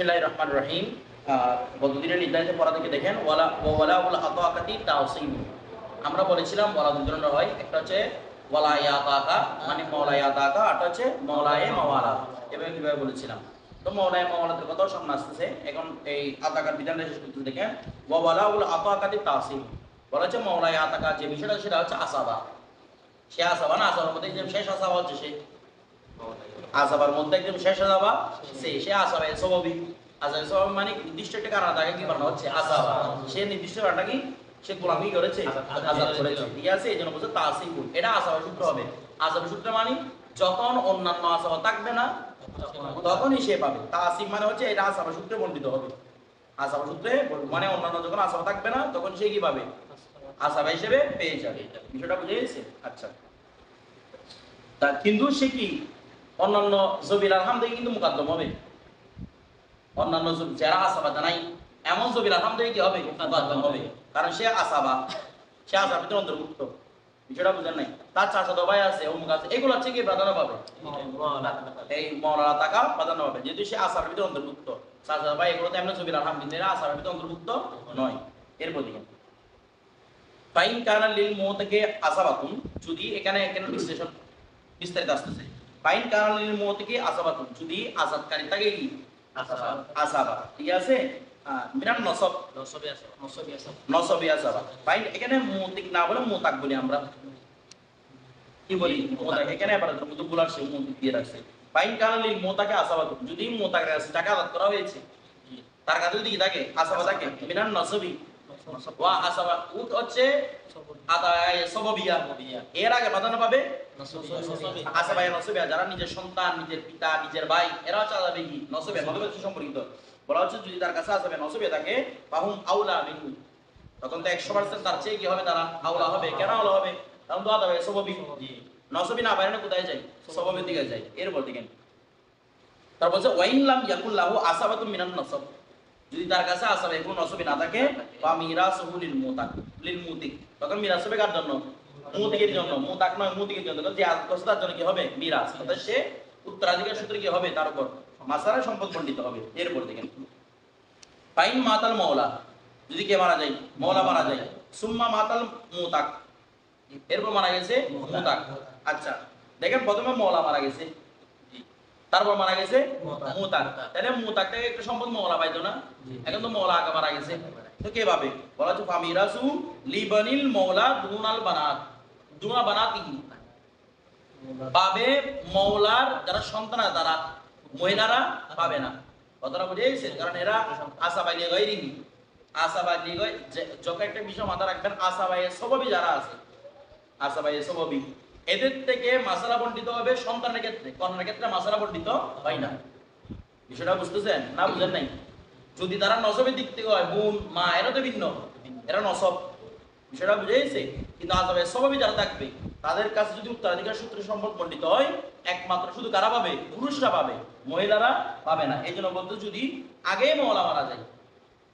বিসমিল্লাহির রহমানির রহিম। গতদিনের নির্ধারিত পড়া থেকে দেখেন ওয়ালাউল আতাকাতি তাওসিম। আমরা বলেছিলাম ওয়ালা দুই ধরনের হয়, একটা হচ্ছে ওয়ালা ইয়াতাকা মানে মাওলা ইয়াতাকা, আর একটা হচ্ছে মাওলায়ে মাওয়ালা। এভাবে কিভাবে বলেছিলাম। তো মাওলায়ে মাওয়ালাদের কথাও সামনে আসতেছে। এখন এই আতাকার বিধানটা শেষ করতে দেখেন ওয়ালাউল আতাকাতি তাওসিম। বলা হচ্ছে মাওলায়ে আতাকা যে বিষয়টা সেটা হচ্ছে আসাবা। সে আসাবা না, আসাবার মধ্যে একদম শেষ আসাবা হচ্ছে সে আসাবার মধ্যে একদম শেষ আসাবা সে আসাবা স্বভাবিক। আসাবা স্বভাবিক মানে নির্দিষ্ট একটা কারণ তাকে কি বানানো হচ্ছে আসাবা। সে নির্দিষ্ট কারণটা কি সে গোলামি করেছে, আযাব করেছে, ঠিক আছে। এই জন্য বলছে তাসিবুল, এটা আসাবা সূত্র হবে। আসাবা সূত্র মানে যখন অন্যান্য আসাবা থাকবে না তখনই সে পাবে। তাসিব মানে হচ্ছে এটা আসাবা সূত্রে বর্ণিত হবে। আসাবা সূত্রে মানে অন্যান্য যখন আসাবা থাকবে না তখন সে কি পাবে, আসাবা হিসেবে পেয়ে যাবে। বিষয়টা বুঝে গেছে? আচ্ছা, তা কিন্তু সে কি অন্যান্য জবির আলহামদে কিন্তু মুকাদ্দম হবে। অন্যান্য যারা আসাবা নাই এমন জবির আলহামদে কি হবে, মুকাদ্দম হবে, কারণ সে আসাবা, সে আসাবিদের অন্তর্ভুক্ত। বিষয়টা বুঝেন নাই? তার চাচাতো ভাই আছে, অমুক আছে, এগুলো হচ্ছে কি প্রাধান্য পাবে, এই মাওলানা টাকা প্রাধান্য পাবে, যেহেতু সে আসাবিদের অন্তর্ভুক্ত। চাচাতো ভাই এগুলো তো এমন জবির আলহামদুলিল্লাহ আসাবিদের অন্তর্ভুক্ত নয়। এরপর দিকে ফাইন কানা লিল মুতাকে আসাবাতুন, যদি এখানে বিশ্লেষণ বিস্তারিত আসতেছে। ফাইন কানা লিল মুতাকে আসাবাতুন, যদি আযাবকারী থাকে কি আসাবা, ঠিক আছে। মিনান নসব নসবি আসাবা। ফাইন এখানে মুতিক না বলে মুতাক বলি আমরা, কি বলি মুতাক। এখানে আবার মুতাকুল আর সে মুতিক দিয়ে রাখছে। ফাইন কানা লিল মুতাকে আসাবাতুন, যদি মুতাকের কাছে টাকা আদায় করা হয়েছে, তার কাছে যদি কি থাকে আসাবা থাকে, মিনান নসবি ওয়া আসাবা উত হচ্ছে আদায় সববিয়া, এর আগে প্রাধান্য পাবে আসাবায়ে নসবিয়া, যারা নিজের সন্তান, নিজের পিতা, নিজের ভাই, এরা হচ্ছে আসাবে কি নসবিয়া, নসবের সাথে সম্পর্কিত। বলা হচ্ছে যদি তার কাছে আসাবে নসবিয়া থাকে ফাহুম আউলা মিনহু, তখন তো 100% তার চেয়ে কি হবে, তারা আউলা হবে। কেন আউলা হবে? কারণ তো আদাবে সববি, নসবি না বাইরে কোথায় যায়, সববের দিকে যায়। এরপর দিকে তারপর বলছে ওয়াইন লাম ইয়াকুল্লাহু আসাবাতুম মিনান নসব, যদি তার কাছে আসাবে কোনো নসবি না থাকে বা মিরাসুহু লিল মুতাক লিল মুতিক, তখন মিরাস হবে কার জন্য, মুতিকের জন্য। মুতাক নয় মুতিকের জন্য, যে আযাব করছে তার জন্য কি হবে মিরাস, অর্থাৎ সে উত্তরাধিকার সূত্রে কি হবে, তার উপর মাসারা সম্পদ বণ্টিত হবে। এরপর দেখেন ফাইন মাতাল মাওলা, যদি কে মারা যায়, মাওলা মারা যায়, সুম্মা মাতাল মুতাক, এরপর মারা গেছে মুতাক। আচ্ছা দেখেন প্রথমে মাওলা মারা গেছে, তারপর মারা গেছে মুতাক, তাহলে মুতাক থেকে একটু সম্পদ মাওলা পাইতো না, এখন তো মাওলা আগে মারা গেছে, তো কে পাবে? বলা হচ্ছে ফামিরাসু লিবানিল মাওলা দুনাল বানাত, দুনা বানাতিহি, পাবে মাওলার যারা সন্তান আছে তারা, মহিলারা পাবে না। কথাটা বুঝে গেছে? কারণ এরা আসাবাই লিগাইরিহি, আসাবাই লিগাই, যখন একটা বিষয় মাথা রাখবেন, আসাবাই সববি যারা আছে, আসাবাই সববি, এদের থেকে মাসালা বণ্টিত হবে সন্তানের ক্ষেত্রে, কন্যার ক্ষেত্রে মাসালা বণ্টিত হয় না। বিষয়টা বুঝতেছেন না? বুঝেন নাই? যদি তারা নসবের দিক থেকে হয়, বোন মা, এরা তো ভিন্ন, এরা নসব। বিষয়টা বুঝে গেছে? কিন্তু আযাবে সববি যারা থাকবে তাদের কাছে যদি উত্তরাধিকার সূত্রে সম্পদ বণ্টিত হয়, একমাত্র শুধু কারা পাবে? পুরুষরা পাবে, মহিলারা পাবে না। এই জন্য বলতে যদি আগেই মাওলা মারা যায়,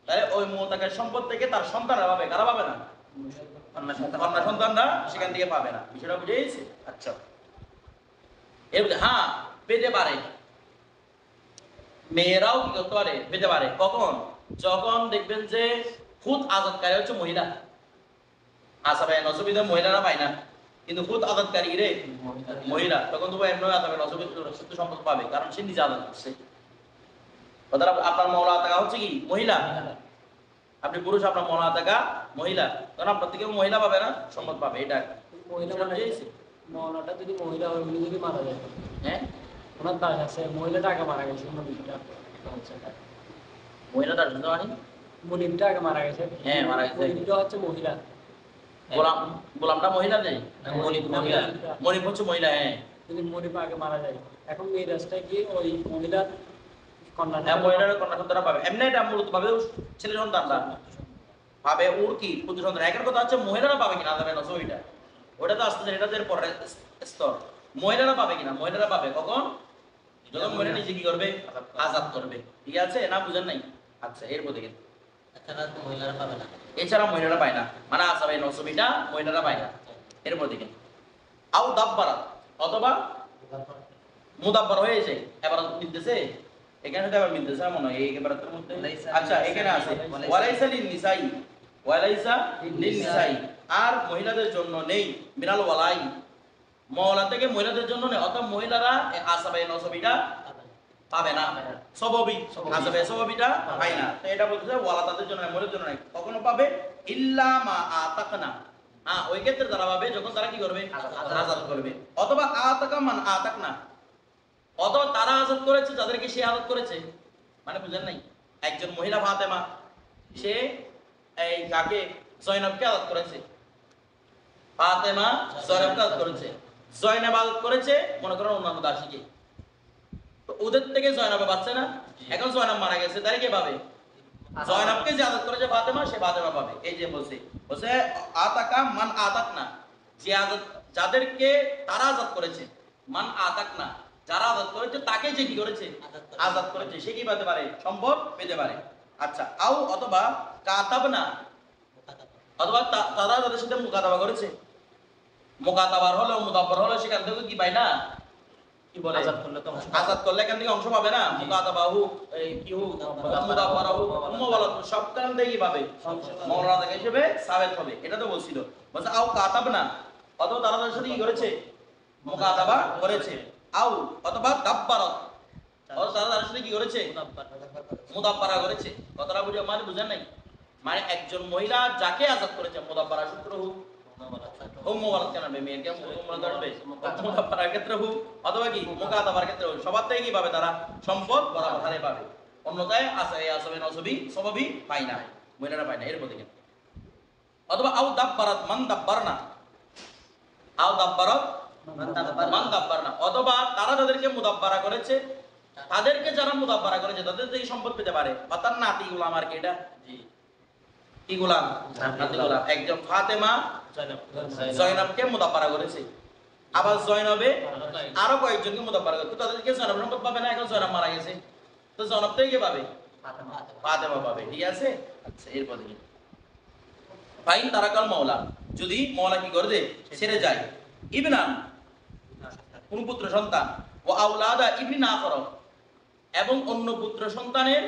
তাহলে ওই মুতাকের সম্পদ থেকে তার সন্তানরা পাবে, কারা পাবে না? কন্যা সন্তানরা সেখান থেকে পাবে না। বিষয়টা বুঝে গেছে? আচ্ছা, হ্যাঁ পেতে পারে, মেয়েরাও কি করতে পারে, পেতে পারে। কখন? যখন দেখবেন যে খুদ আযাদকারী হচ্ছে মহিলা, আসাবায়ে নসবিদের মহিলারা পায় না, কিন্তু খুদ আযাদকারী রে মহিলা, তখন তো এমনি আযাবে নসবির সূত্র সম্পদ পাবে, কারণ সে নিজে আযাদ করছে। কথাটা আপনার মাওলা টাকা হচ্ছে কি মহিলা, আপনি পুরুষ, আপনার মাওলা টাকা মহিলা, কারণ আপনার থেকে মহিলা পাবে না, সম্পদ পাবে। এটা মহিলা মাওলাটা যদি মহিলা হয়, উনি যদি মারা যায়, হ্যাঁ ওনার দাস আছে, মহিলাটা আগে মারা গেছে, মহিলাটা শুনতে পারি, মনিবটা আগে মারা গেছে, হ্যাঁ মারা গেছে, মনিবটা হচ্ছে মহিলা, গোলাম, গোলামটা মহিলা নেই, মনিব মহিলা, মনিব হচ্ছে মহিলা। হ্যাঁ যদি মনিব আগে মারা যায়, এখন এই রাস্তায় গিয়ে ওই মহিলার কন্যা, হ্যাঁ মহিলার কন্যা সন্তানরা পাবে। এমনি এটা মূলত পাবে ছেলে সন্তানরা পাবে, ওর কি পুত্র সন্তান। একের কথা হচ্ছে মহিলারা পাবে কিনা আযাবে নসবিটা, ওটা তো আসতে এটা এর পরের স্তর। মহিলারা পাবে কিনা, মহিলারা পাবে কখন? যখন মহিলা নিজে কি করবে, আযাদ করবে। ঠিক আছে না? বুঝেন নাই? আচ্ছা এরপর দেখেন মহিলারা পাবে না, এছাড়া মহিলারা পায় না, মানে আযাবে নসবিটা মহিলারা পায় না। এরপর দেখেন আও দাব্বারাত, অথবা মুদাব্বার হয়েছে, এবার নির্দেশে এখানে তো আবার মিলতেছে না মনে হয় এই ইবারাতের মধ্যে। ওয়ালাইসা আচ্ছা এখানে আছে ওয়ালাইসা ওয়ালাইসা লিন নিসাই, ওয়ালাইসা লিন নিসাই, আর মহিলাদের জন্য নেই মিনাল ওয়ালাই, মওলা থেকে মহিলাদের জন্য নেই, অর্থাৎ মহিলারা এই আসাবে নসবিটা পাবে না, সববি আসাবে সববিটা পায় না। তো এটা বলতেছে ওয়ালা তাদের জন্য নয়, মহিলাদের জন্য নাই, কখনো পাবে ইল্লা মা আতাকনা, ওই ক্ষেত্রে তারা পাবে যখন তারা কি করবে, আযাদ করবে, অথবা আতাকা মান আতাকনা, অথবা তারা আযাদ করেছে যাদেরকে সে আযাদ করেছে। মানে বুঝেন নাই, একজন মহিলা ফাতেমা সে এই কাকে, জয়নবকে আযাদ করেছে, ফাতেমা জয়নবকে আযাদ করেছে, জয়নব আযাদ করেছে মনে করেন অন্যান্য দাসীকে, তো ওদের থেকে জয়নবে বাচ্চা না, এখন জয়নব মারা গেছে, তারা কে পাবে, জয়নবকে যে আযাদ করেছে ফাতেমা, সে ফাতেমা পাবে। এই যে বলছে আতাকা মান আতাকনা, যে আযাদ যাদেরকে তারা আযাদ করেছে, মান আতাকনা যারা আযাদ করেছে তাকে যে কি করেছে, আযাদ করেছে, সে কি পেতে পারে, সম্পদ পেতে পারে। আচ্ছা আও অথবা কাতাবনা, অথবা তারা তাদের সাথে মুকাতাবা করেছে, মুকাতাবার হলো মুদাব্বার হলো সেখান থেকে কি পায় না, কি বলে, আযাদ করলে তো আযাদ করলে এখান থেকে অংশ পাবে না, মুকাতাবাহু এই কি হু মুদাব্বারাহু মুওয়ালাত সব কারণ থেকে কি পাবে, মাওলানা থেকে হিসেবে সাবেত হবে। এটা তো বলছিল, বলছে আও কাতাবনা, অথবা তারা তাদের সাথে কি করেছে, মুকাতাবা করেছে, আও অথবা দাব্বারাত, অথবা তারা তাদের সাথে কি করেছে, মুদাব্বারা করেছে। কথাটা বুঝে মানে বুঝেন নাই, মানে একজন মহিলা যাকে আযাদ করেছে, মুদাব্বারা সূত্র হোক, মুওয়ালাত কেন হবে, মেয়েকে মুওয়ালাত হবে, মুদাব্বারার ক্ষেত্রে হোক, অথবা কি মুকাতাবার ক্ষেত্রে হোক, সবার থেকে কি পাবে, তারা সম্পদ বরাবর হারে পাবে। অন্যথায় আসবে নসবি সবাবি পায় না, মহিলারা পায় না, এর মধ্যে কেন। অথবা আও দাব্বারাত মান দাব্বারনা, আও দাব্বারাত মান দাব্বারনা, অথবা তারা যাদেরকে মুদাব্বারা করেছে, তাদেরকে যারা মুদাব্বারা করেছে তাদের থেকে সম্পদ পেতে পারে। অর্থাৎ নাতি গোলাম আর কি, এটা কি গোলাম, নাতি গোলাম। একজন ফাতেমা জয়নবকে মুদাব্বারা করেছে, আবার জয়নবে আরো কয়েকজনকে মুদাব্বারা করেছে, তো তাদেরকে জয়নব সম্পদ পাবে না, এখন জয়নব মারা গেছে, তো জয়নব থেকে কে পাবে, ফাতেমা পাবে। ঠিক আছে, আচ্ছা এরপর দেখি ফাইন তারাকাল মাওলা, যদি মাওলা কি করে দে, ছেড়ে যায়, ইবনান কোন পুত্র সন্তান, ও আওলাদা ইবনি নাফর, এবং অন্য পুত্র সন্তানের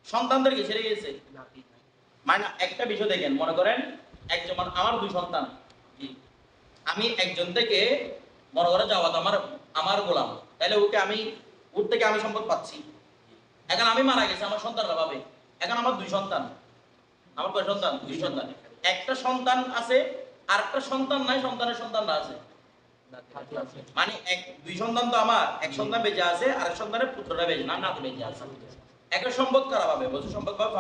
সন্তানদেরকে ছেড়ে গেছে। মানে একটা বিষয় দেখেন, মনে করেন একজন আমার দুই সন্তান, আমি একজন থেকে মনে করেন যাওয়াত আমার গোলাম, তাহলে ওকে আমি ওর থেকে আমি সম্পদ পাচ্ছি। এখন আমি মারা গেছি, আমার সন্তানরা পাবে। এখন আমার দুই সন্তান, আমার কয় সন্তান, দুই সন্তান, একটা সন্তান আছে আর একটা সন্তান নাই, সন্তানের সন্তানরা আছে, মানে দুই সন্তান তো আমার, এক সন্তান বেঁচে আছে আর এক সন্তানের পুত্ররা বেঁচে না, নাতি বেঁচে আছে। একটা সম্পদ কারা পাবে, বলছে সম্পদ পাবে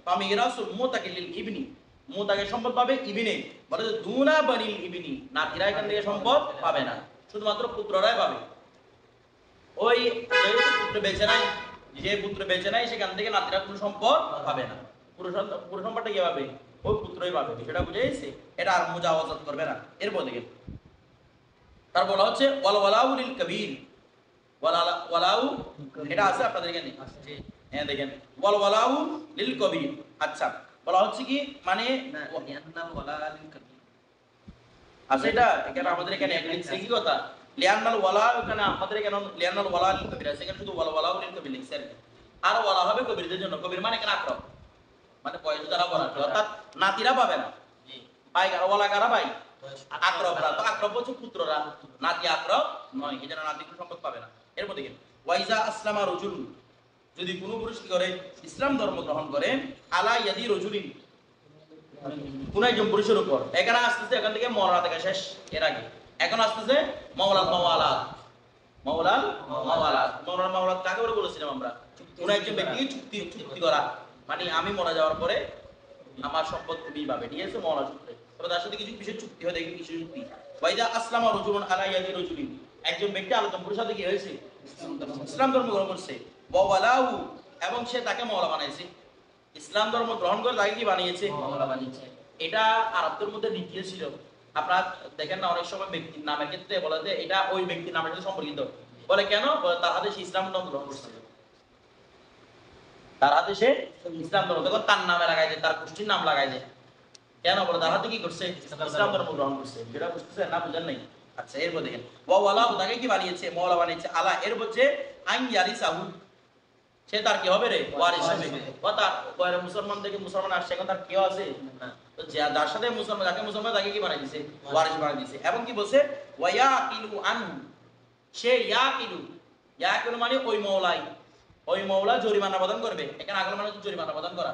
ফামিরাসুল মুতাকিলিল ইবনি, মুতাকে সম্পদ পাবে ইবনে, বলে যে দুনা বানিল ইবনি, নাতিরা এখান থেকে সম্পদ পাবে না, শুধুমাত্র পুত্ররাই পাবে। ওই যেহেতু পুত্র বেঁচে নাই, যে পুত্র বেঁচে নাই সেখান থেকে নাতিরা কোনো সম্পদ পাবে না, পুরো সম্পদটা কি পাবে, ওই পুত্রই পাবে। বিষয়টা বুঝে গেছে, এটা আর মুজাওয়াজাত করবে না। এরপর দেখেন তার বলা হচ্ছে ওয়াল ওয়ালাউ লিল কবির, ওয়ালাউ এটা আছে আপনাদের এখানে, হ্যাঁ দেখেন ওয়াল ওয়ালাউ লিল কবির। আচ্ছা বলা হচ্ছে কি, মানে আচ্ছা এটা এখানে আমাদের এখানে লিখছে কি কথা, লিয়ান্নাল ওয়ালা, এখানে আমাদের এখানে লিয়ান্নাল ওয়ালা লিল কবির আছে, এখানে শুধু ওয়াল ওয়ালাউ লিল কবির লিখছে আর ওয়ালা হবে কবিরদের জন্য। কবির মানে এখানে আকরব, মানে বয়স যারা বলা, অর্থাৎ নাতিরা পাবে না, ভাই কারা ওয়ালা কারা, ভাই আকরবরা, তো আকরব হচ্ছে পুত্ররা, নাতি আকরব নয়, এই জন্য নাতি কোনো সম্পদ পাবে না। এর মধ্যে ওয়াইজা আসলামা রজুল, যদি কোনো পুরুষ কি করে, ইসলাম ধর্ম গ্রহণ করে, আলা ইয়াদি রজুলিন, কোন একজন পুরুষের উপর, এখানে আসতেছে এখান থেকে মওলা থেকে শেষ, এর আগে এখন আসতেছে মাওলাল মাওয়ালাত, মাওলাল মাওয়ালাত, মাওলাল মাওয়ালাত কাকে বলে বলেছিলাম আমরা, কোন একজন ব্যক্তিকে চুক্তি করা, মানে আমি মারা যাওয়ার পরে আমার সম্পদ তুমি পাবে, ঠিক আছে, মাওলা সূত্রে। তবে তার সাথে কিছু বিষয় চুক্তি হয়, দেখি কিছু চুক্তি। ওয়াইদা আসলামা রজুলুন আলা ইয়াদি রজুলিন, একজন ব্যক্তি আলোচনা পুরুষের সাথে কি হয়েছে, ইসলাম ধর্ম গ্রহণ করছে, ওয়া ওয়ালাহু, এবং সে তাকে মাওলা বানাইছে, ইসলাম ধর্ম গ্রহণ করে তাকে কি বানিয়েছে, মাওলা বানিয়েছে। এটা আরবদের মধ্যে নীতি ছিল। আপনারা দেখেন না, অনেক সময় ব্যক্তির নামের ক্ষেত্রে বলা যায় এটা ওই ব্যক্তির নামের সাথে সম্পর্কিত, বলে কেন, বলে তার হাতে সে ইসলাম ধর্ম গ্রহণ করছে, তার হাতে সে ইসলাম ধর্ম, তখন তার নামে লাগাই দেয়, তার গোষ্ঠীর নাম লাগাই দেয়, কেন, বলে তার হাতে কি করছে, ইসলাম ধর্ম গ্রহণ করছে। যেটা বুঝতেছে না, বুঝেন নাই। আচ্ছা এরপর দেখেন ওয়া ওয়ালাহু, তাকে কি বানিয়েছে, মাওলা বানিয়েছে, আলা এর বলছে আইন ইয়ারিসাহু, সে তার কি হবে রে ওয়ারিস হবে বা তার বাইরে মুসলমান থেকে মুসলমান আসছে এখন তার কেউ আছে না তো যার সাথে মুসলমান যাকে মুসলমান তাকে কি বানাই দিছে ওয়ারিস বানাই দিছে এবং কি বলছে ওয়ায়াকিলু আনহু সে ইয়াকিলু মানে ওই মওলা জরিমানা প্রদান করবে এখানে আগল মানে জরিমানা প্রদান করা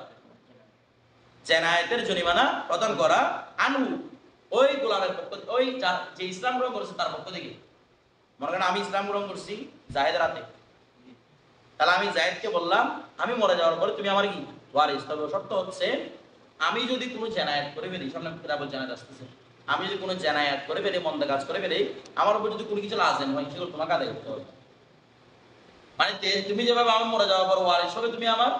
জেনায়েতের জরিমানা প্রদান করা আনহু ওই গোলামের পক্ষ ওই যে ইসলাম গ্রহণ করেছে তার পক্ষ থেকে মনে করেন আমি ইসলাম গ্রহণ করছি জাহেদের হাতে তাহলে আমি জায়েদকে বললাম আমি মরে যাওয়ার পরে তুমি আমার কি ওয়ারিস তবে শর্ত হচ্ছে আমি যদি কোনো জেনায়েত করে ফেলি সামনে কিতাবুল জানায়াত আসতেছে আমি যদি কোনো জেনায়েত করে ফেলি মন্দ কাজ করে ফেলি আমার উপর যদি কোনো কিছু লাজেন হয় সেগুলো তোমাকে আদায় করতে হবে মানে তুমি যেভাবে আমি মরে যাওয়ার পর ওয়ারিস হবে তুমি আমার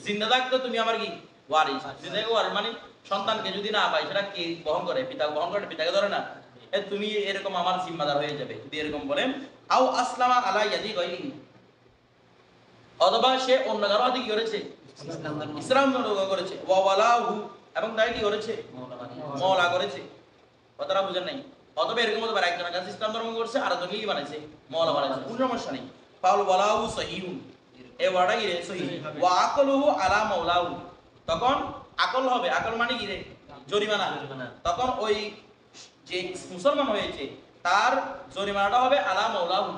জিন্দা থাকতে তুমি আমার কি ওয়ারিস জিন্দা ওয়ারিস মানে সন্তানকে যদি না পাই সেটা কে বহন করে পিতা বহন করে পিতাকে ধরে না তুমি এরকম আমার জিম্মাদার হয়ে যাবে যদি এরকম বলেন আও আসলামা আলা ইয়াদি গায়রিহি অথবা সে অন্য কারো হাতে কি করেছে ইসলাম গ্রহণ করেছে ওয়ালাহু এবং তাই কি করেছে মওলা করেছে কথাটা বুঝেন নাই অথবা এরকম হতে পারে একজনের কাছে ইসলাম ধর্ম করছে আর একজন কি বানাইছে মওলা বানাইছে কোন সমস্যা নেই ফাউল ওয়ালাহু সহিহুন এই ওয়ার্ডটা কি রে সহিহ ওয়া আকলুহু আলা মাওলাহু তখন আকল হবে আকল মানে কি রে জরিমানা তখন ওই যে মুসলমান হয়েছে তার জরিমানাটা হবে আলা মাওলাহু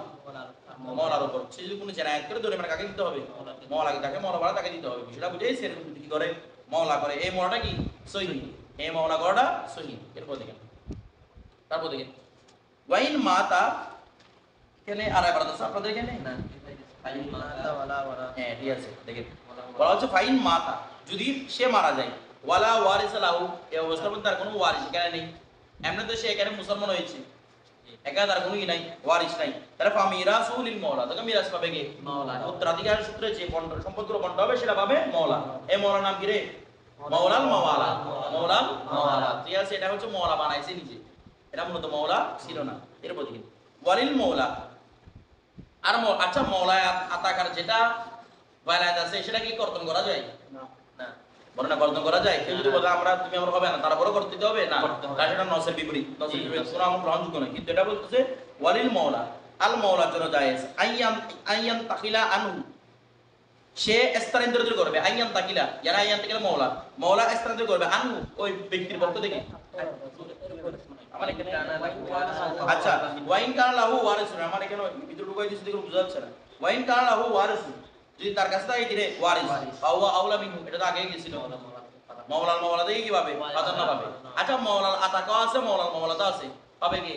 মওলার উপর সে যদি কোনো জেনায়েত করে জরিমানা কাকে দিতে হবে মওলাকে তাকে মওলা বাড়া তাকে দিতে হবে বিষয়টা বুঝেই সে কি করে মওলা করে এই মওলাটা কি সহিহ এই মওলা করাটা সহিহ এরপর দেখেন তারপর দেখেন ওয়াইন মাতা এখানে আর একবার আছে আপনাদের এখানে না ফাইন মাতা ওয়ালা হ্যাঁ ঠিক আছে দেখেন বলা হচ্ছে ফাইন মাতা যদি সে মারা যায় ওয়ালা ওয়ারিস লাহু এই অবস্থার মধ্যে তার কোনো ওয়ারিস এখানে নেই এমনিতে সে এখানে মুসলমান হয়েছে একা তার কোনো কি নাই ওয়ারিস নাই তাহলে ফামিরাসুল লিল মাওলা তখন মিরাস পাবে কে মাওলা উত্তরাধিকার সূত্রে যে সম্পদগুলো বন্টন হবে সেটা পাবে মাওলা এই মাওলার নাম কি রে মাওলাল মাওয়ালা মাওলাল মাওয়ালা ঠিক আছে এটা হচ্ছে মাওলা বানাইছে নিজে এটা মূলত মাওলা ছিল না এরপর দেখি ওয়ালিল মাওলা আর আচ্ছা মাওলা আতাকার যেটা ওয়ালায়াত আছে সেটা কি কর্তন করা যায় না না বর্ণনা কর্তন করা যায় কেউ যদি বলে আমরা তুমি আমার হবে না তারপরে করতে দিতে হবে না কারণ সেটা নসের বিপরীত নসের বিপরীত পুরো আমার গ্রহণযোগ্য নয় কিন্তু এটা বলতেছে ওয়ালিল মাওলা আল মাওলার জন্য জায়েজ আইয়ান তাকিলা আনহু সে স্থানান্তরিত করবে আইয়ান তাকিলা যারা আইয়ান তাকিলা মাওলা স্থানান্তরিত করবে আনহু ওই ব্যক্তির পক্ষ থেকে আমার এখানে আচ্ছা ওয়াইন কানা লাহু ওয়ারিসুন আমার এখানে ভিতরে ঢুকাই দিয়েছি দেখো বোঝা যাচ্ছে না ওয়াইন কানা লাহু ওয়ারিসুন যদি তার কাছে থাকে কিরে ওয়ারিস ফাওয়া আউলা মিনহু এটা তো আগে গেছিল মাওলাল দেখি কি পাবে প্রাধান্য পাবে আচ্ছা মাওলাল আতাকা আছে মাওলাল তো আছে পাবে কি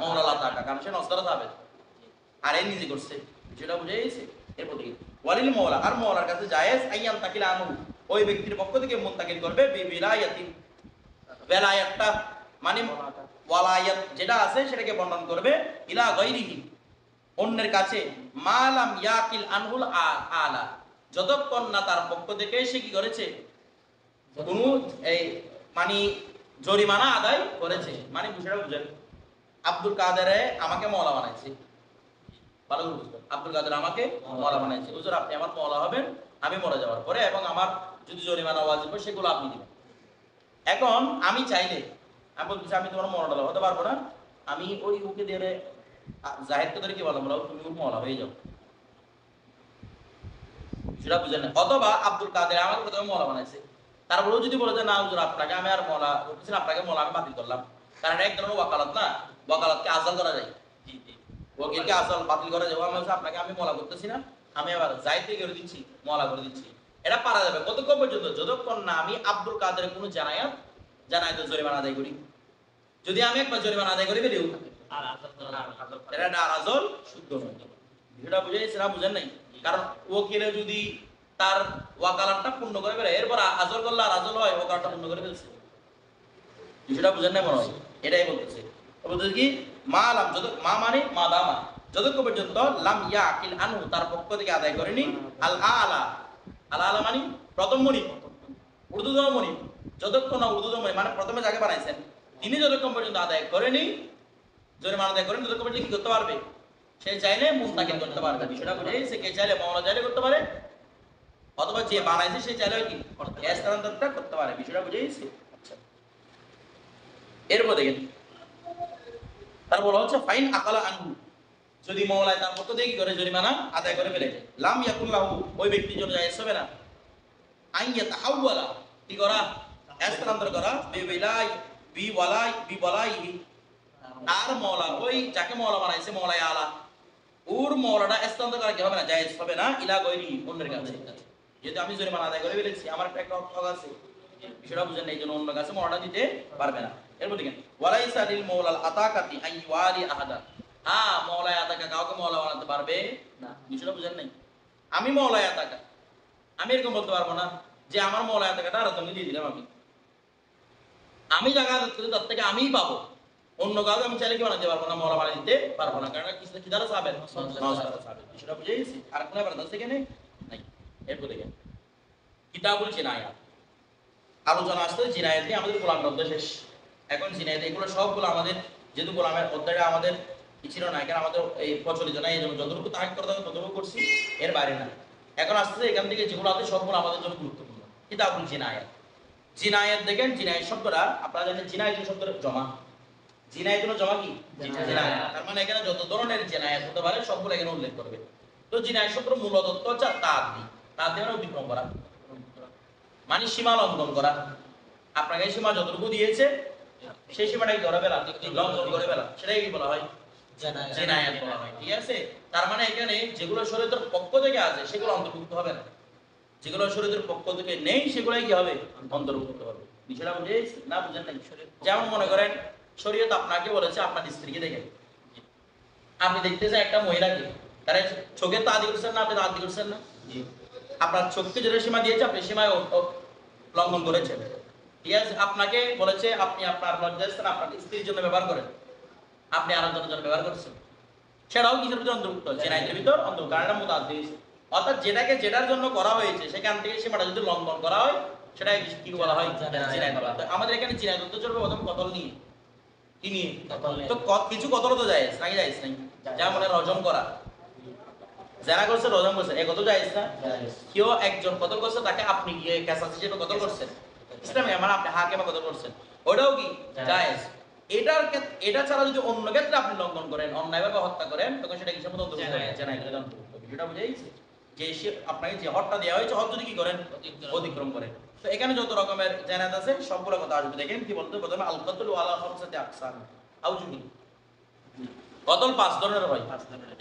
মাওলাল আতাকা কারণ সে নসদরা যাবে আর এই নিজে করছে যেটা বুঝে গেছে এরপর দেখি ওয়ালিল মাওলা আর মাওলার কাছে জায়েজ আইয়ান তাকিলা আনহু ওই ব্যক্তির পক্ষ থেকে মুনতাকিল করবে বিলায়াতি বেলায়াতটা মানে ওয়ালায়াত যেটা আছে সেটাকে বর্ণন করবে ইলা গায়রিহি অন্যের কাছে মালাম ইয়াকিল আনহুল আলা যতক্ষণ না তার পক্ষ থেকে সে কি করেছে কোনো এই মানে জরিমানা আদায় করেছে মানে বিষয়টা বুঝেন আব্দুল কাদেরে আমাকে মওলা বানাইছে ভালো করে বুঝবেন আব্দুল কাদের আমাকে মওলা বানাইছে হুজুর আপনি আমার মওলা হবেন আমি মরে যাওয়ার পরে এবং আমার যদি জরিমানা ওয়াজিব হয় সেগুলো আপনি দিবেন এখন আমি চাইলে আমি বলতেছি আমি তোমার মওলা হতে পারবো না আমি ওই ওকে দিয়ে জাহেদকে ধরে কি বলো বলো তুমি ওর মওলা হয়ে যাও সেটা বুঝেন না অথবা আব্দুল কাদের আমাকে প্রথমে মওলা বানাইছে তারপরেও যদি বলে যে না হুজুর আপনাকে আমি আর মওলা বলতেছেন আপনাকে মওলা আমি বাতিল করলাম কারণ এক ধরনের ওয়াকালাত না ওয়াকালাতকে আজাল করা যায় জি জি ওয়াকিলকে আজাল বাতিল করা যায় আমি বলছি আপনাকে আমি মওলা করতেছি না আমি আবার জায়েদকে করে দিচ্ছি মওলা করে দিচ্ছি এটা পারা যাবে কতক্ষণ পর্যন্ত যতক্ষণ না আমি আব্দুল কাদের কোনো জানায়াতের জরিমানা আদায় করি যদি আমি একবার জরিমানা আদায় করি বেরিয়েও আর আসল এটা আজাল শুদ্ধ নয় বিষয়টা বুঝে সেটা বুঝেন নাই কারণ ওকিলে যদি তার ওয়াকালাতটা পূর্ণ করে ফেলে এরপর আজল করলে আর আজল হয় ওয়াকালাতটা পূর্ণ করে ফেলছে বিষয়টা বুঝেন নাই মনে হয় এটাই বলতেছে বলতেছে কি মা লাম যত মা মানে মা দামা যতক্ষণ পর্যন্ত লাম ইয়াকিল আনহু তার পক্ষ থেকে আদায় করেনি আল আলা মানে প্রথম মনিব উর্দুতম মনিব যতক্ষণ না উর্দুতম মনিব মানে প্রথমে যাকে বানাইছেন তিনি যতক্ষণ পর্যন্ত আদায় করেনি জরিমানা আদায় করেন ততক্ষণ পর্যন্ত কি করতে পারবে সে চাইলে মুনতাকিল করতে পারবে বিষয়টা বুঝে সে কে চাইলে মাওলা চাইলে করতে পারে অথবা যে বানাইছে সে চাইলে কি স্থানান্তরটা করতে পারে বিষয়টা বুঝে গেছে আচ্ছা এরপর দেখেন তার বলা হচ্ছে ফাইন আকালা আনহু যদি মওলায় তার পক্ষ থেকে কি করে জরিমানা আদায় করে ফেলে লাম ইয়াকুল্লাহু ওই ব্যক্তির জন্য জায়েজ হবে না আইয়া তাহাওয়ালা কি করা স্থানান্তর করা বিওয়ালাই আর মওলা ওই যাকে মওলা বানাইছে মওলাই আলা ওর মওলাটা স্থানান্তর করা কি হবে না জায়েজ হবে না ইলা গৈরি অন্যের কাছে যেহেতু আমি জরিমানা আদায় করে ফেলেছি আমার একটা হক আছে বিষয়টা বুঝেন এই জন্য অন্য কাছে মওলাটা দিতে পারবে না এরপর দেখেন ওয়ালাইসা লিল মওলাল আতাকাতি আইওয়ালি আহাদা মওলায় আতাকা কাউকে মওলা বানাতে পারবে না বিষয়টা বুঝেন নাই আমি মওলায় আতাকা আমি এরকম বলতে পারবো না যে আমার মওলায় আতাকাটা আর তুমি দিয়ে দিলাম আমি জায়গা করি তার থেকে আমিই পাবো অন্য কাউকে আমি চাইলে কি বানাতে পারবো না মওলা বানিয়ে দিতে পারবো না কারণ কি দ্বারা সাবেন বিষয়টা বুঝে গেছি আর কোনো ব্যাপার আছে এখানে নাই এরপর দেখেন কিতাবুল জিনায়াত আলোচনা আসতে জিনায়াত নিয়ে আমাদের গোলামের অধ্যায় শেষ এখন জিনায়াত এগুলো সবগুলো আমাদের যেহেতু গোলামের অধ্যায়টা আমাদের কি ছিল না এখানে আমাদের এই প্রচলিত না এই জন্য যতটুকু তাহাক করতে হবে ততটুকু করছি এর বাইরে না এখন আসতেছে এখান থেকে যেগুলো আছে সবগুলো আমাদের জন্য গুরুত্বপূর্ণ কিতাবুল জিনায়াত জিনায়াত দেখেন জিনায়াত শব্দটা আপনারা জানেন জিনায়াত শব্দের জমা জিনায়াতের জমা কি জিনায়াত তার মানে এখানে যত ধরনের জিনায়াত হতে পারে সবগুলো এখানে উল্লেখ করবে তো জিনায়াত শব্দের মূল অর্থ হচ্ছে তাআদ্দি মানে অতিক্রম করা মানে সীমা লঙ্ঘন করা আপনাকে সীমা যতটুকু দিয়েছে সেই সীমাটাই ধরে ফেলা লঙ্ঘন করে ফেলা সেটাই কি বলা হয় জিনায়াত বলা হয় ঠিক আছে তার মানে এখানে যেগুলো শরীয়তের পক্ষ থেকে আছে সেগুলো অন্তর্ভুক্ত হবে না যেগুলো শরীয়তের পক্ষ থেকে নেই সেগুলাই কি হবে অন্তর্ভুক্ত হবে বিষয়টা বুঝে না বুঝেন নাই যেমন মনে করেন শরীয়ত আপনাকে বলেছে আপনার স্ত্রীকে দেখেন আপনি দেখতেছেন একটা মহিলাকে তারা চোখে তো আদি করছেন না আপনি আদি করছেন না আপনার চোখকে যেটা সীমা দিয়েছে আপনি সীমায় লঙ্ঘন করেছেন ঠিক আছে আপনাকে বলেছে আপনি আপনার লজ্জাস্থান আপনার স্ত্রীর জন্য ব্যবহার করেন আপনি আরেকজনের জন্য ব্যবহার করছেন সেটাও কিসের ভিতরে অন্তর্ভুক্ত জিনায়াতের ভিতর অন্তর্ভুক্ত কারণটা মুতাআদ্দিদ অর্থাৎ যেটাকে যেটার জন্য করা হয়েছে সেখান থেকে সীমাটা যদি লঙ্ঘন করা হয় সেটাই কি বলা হয় জিনায়াত বলা হয় আমাদের এখানে জিনায়াত তো চলবে প্রথম কতল নিয়ে কি নিয়ে তো কিছু কতল তো জায়েজ নাকি জায়েজ নাই যেমন রজম করা যারা করছে রজম করছে এই কত জায়েজ না কেউ একজন কতল করছে তাকে আপনি গিয়ে কেসাস হিসেবে কতল করছেন ইসলামে মানে আপনি হাকিমে কতল করছেন ওটাও কি জায়েজ এটা ছাড়া যদি অন্য ক্ষেত্রে আপনি লঙ্ঘন করেন অন্যায়ভাবে হত্যা করেন তখন সেটা কিসের মধ্যে অন্তর্ভুক্ত হয় জানাইলের অন্তর্ভুক্ত বিষয়টা বুঝে গেছে যে সে আপনাকে যে হত্যা দেওয়া হয়েছে হদ যদি কি করেন অতিক্রম করেন তো এখানে যত রকমের জানাত আছে সবগুলো কথা আসবে দেখেন কি বলতে প্রথমে আল কতল ওয়ালা খামসাতি আকসাম আউজুবি কতল পাঁচ ধরনের হয়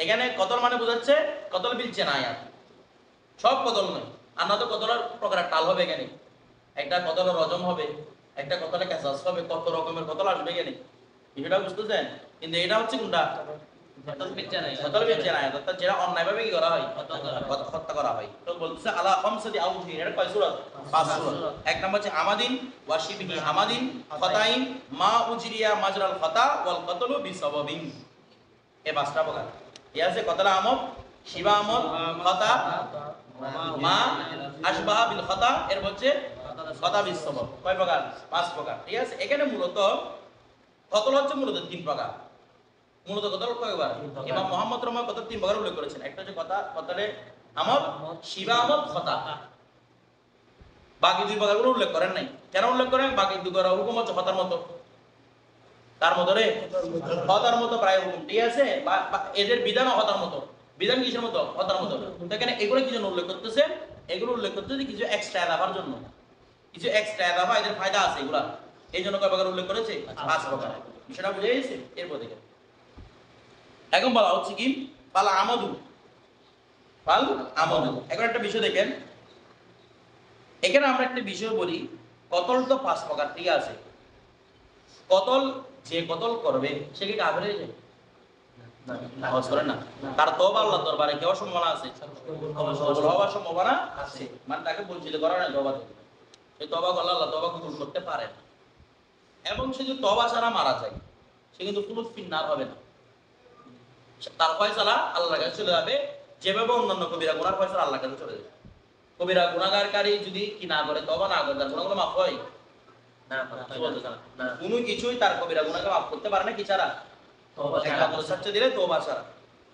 এখানে কতল মানে বোঝাচ্ছে কতল বিল জিনায়াত সব কতল নয় আমরা তো কতলের প্রকার টাল হবে এখানে একটা কতল রজম হবে একটা কতলে কেসাস হবে কত রকমের কতল আসবে এখানে বিষয়টা বুঝতেছেন কিন্তু এটা হচ্ছে কোনটা কতল বিল জিনায়াত অর্থাৎ যেটা অন্যায়ভাবে কি করা হয় হত্যা করা হয় তো বলতেছে আলা খামসাতি আউজুবি এটা কয় সূরা পাঁচ সূরা এক নম্বর হচ্ছে আমাদিন ওয়াশিবিহি আমাদিন খাতাইন মা উজরিয়া মাজরাল খাতা ওয়াল কতলু বিসাবাবিন এই পাঁচটা প্রকার ঠিক আছে কতলা আমদ শিবা আমদ খাতা মা আশবাহা বিল খাতা এর হচ্ছে খাতা বিস সবব কয় প্রকার পাঁচ প্রকার ঠিক আছে এখানে মূলত কতল হচ্ছে মূলত তিন প্রকার মূলত কতল কয়বার ইমাম মুহাম্মদ রহমাহ কত তিন প্রকার উল্লেখ করেছেন একটা হচ্ছে কতলে আমদ শিবা আমদ খাতা বাকি দুই প্রকারগুলো উল্লেখ করেন নাই কেন উল্লেখ করেন বাকি দুই প্রকার হুকুম হচ্ছে খাতার মতো তার মতো রে হতার মতো প্রায় হুকুম ঠিক আছে এদের বিধানও হতার মতো বিধান কিসের মতো হতার মতো তো এখানে এগুলো কি জন্য উল্লেখ করতেছে এগুলো উল্লেখ করতেছে কিছু এক্সট্রা এদাফার জন্য কিছু এক্সট্রা এদাফা এদের ফায়দা আছে এগুলা এই জন্য কয় প্রকার উল্লেখ করেছে পাঁচ প্রকার বিষয়টা বুঝে গেছে এরপর দেখেন এখন বলা হচ্ছে কি পাল আমদু এখন একটা বিষয় দেখেন এখানে আমরা একটা বিষয় বলি কতল তো পাঁচ প্রকার ঠিক আছে কতল যে কতল করবে সে কি কাফের হয়ে যায় না তার তওবা আল্লাহর দরবারে কি সম্ভাবনা আছে কবুল হওয়ার সম্ভাবনা আছে মানে তাকে বঞ্চিত করা না তওবা থেকে সে তওবা করলে আল্লাহ তওবা কবুল করতে পারে না এবং সে যদি তওবা ছাড়া মারা যায় সে কিন্তু খুলুদ ফিন্নার হবে না তার ফয়সালা আল্লাহর কাছে চলে যাবে যেভাবে অন্যান্য কবিরা গুনার ফয়সালা আল্লাহর কাছে চলে যাবে কবিরা গুনাহগারকারী যদি কি না করে তওবা না করে তার গুনাহগুলো মাফ হয় না কোনো কিছুই তার কবিরা গুনাহকে মাফ করতে পারে না কি ছাড়া তওবা সচ্চা দিলে তওবা ছাড়া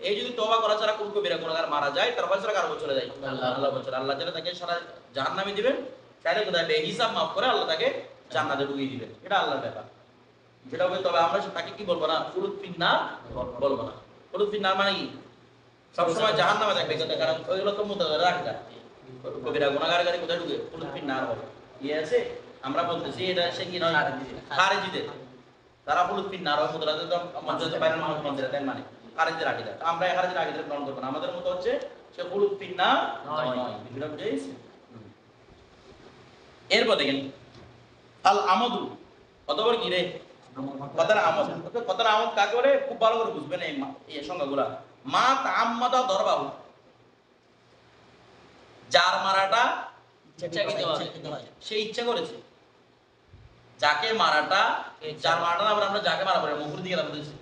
এই যদি তওবা করা ছাড়া কোন কবিরা গুনাহগার মারা যায় তার ফয়সালা কার উপর চলে যায় আল্লাহর উপর আল্লাহ যেন তাকে সারা জাহান্নামে দিবেন চাইলে কোথায় বেহিসাব মাফ করে আল্লাহ তাকে জান্নাতে ঢুকিয়ে দিবেন এটা আল্লাহর ব্যাপার যেটা হবে তবে আমরা তাকে কি বলবো না ফুরুত ফিন্নার বলবো না খুলুদ ফিন্নার মানে কি সবসময় জাহান্নামে থাকবে কিন্তু কারণ ওইগুলো তো মুতাদার রাখা কবিরা গুনাহগারী কোথায় ঢুকে খুলুদ ফিন্নার হবে কি আছে আমরা বলতেছি এটা সে কি নয় খারিজিদের তারা খুলুদ ফিন্নার হবে মুতাদার মঞ্জুরাতে বাইরের মঞ্জুরাতে মানে খারিজিদের আকীদা আমরা খারিজিদের আকীদা গ্রহণ করব না আমাদের মত হচ্ছে সে খুলুদ ফিন্নার নয় বিষয়টা বুঝাইছে এরপর দেখেন আল আমাদু অতবার কি রে কথার আমদ কথার আমদ কাকে বলে খুব ভালো করে বুঝবেন এই সংজ্ঞাগুলা মা তাআম্মাদা দরবাহু যার মারাটা সে ইচ্ছা করেছে যাকে মারাটা যার মারাটা না আমরা যাকে মারা বলে মুখের দিকে লাগাতে দিয়েছি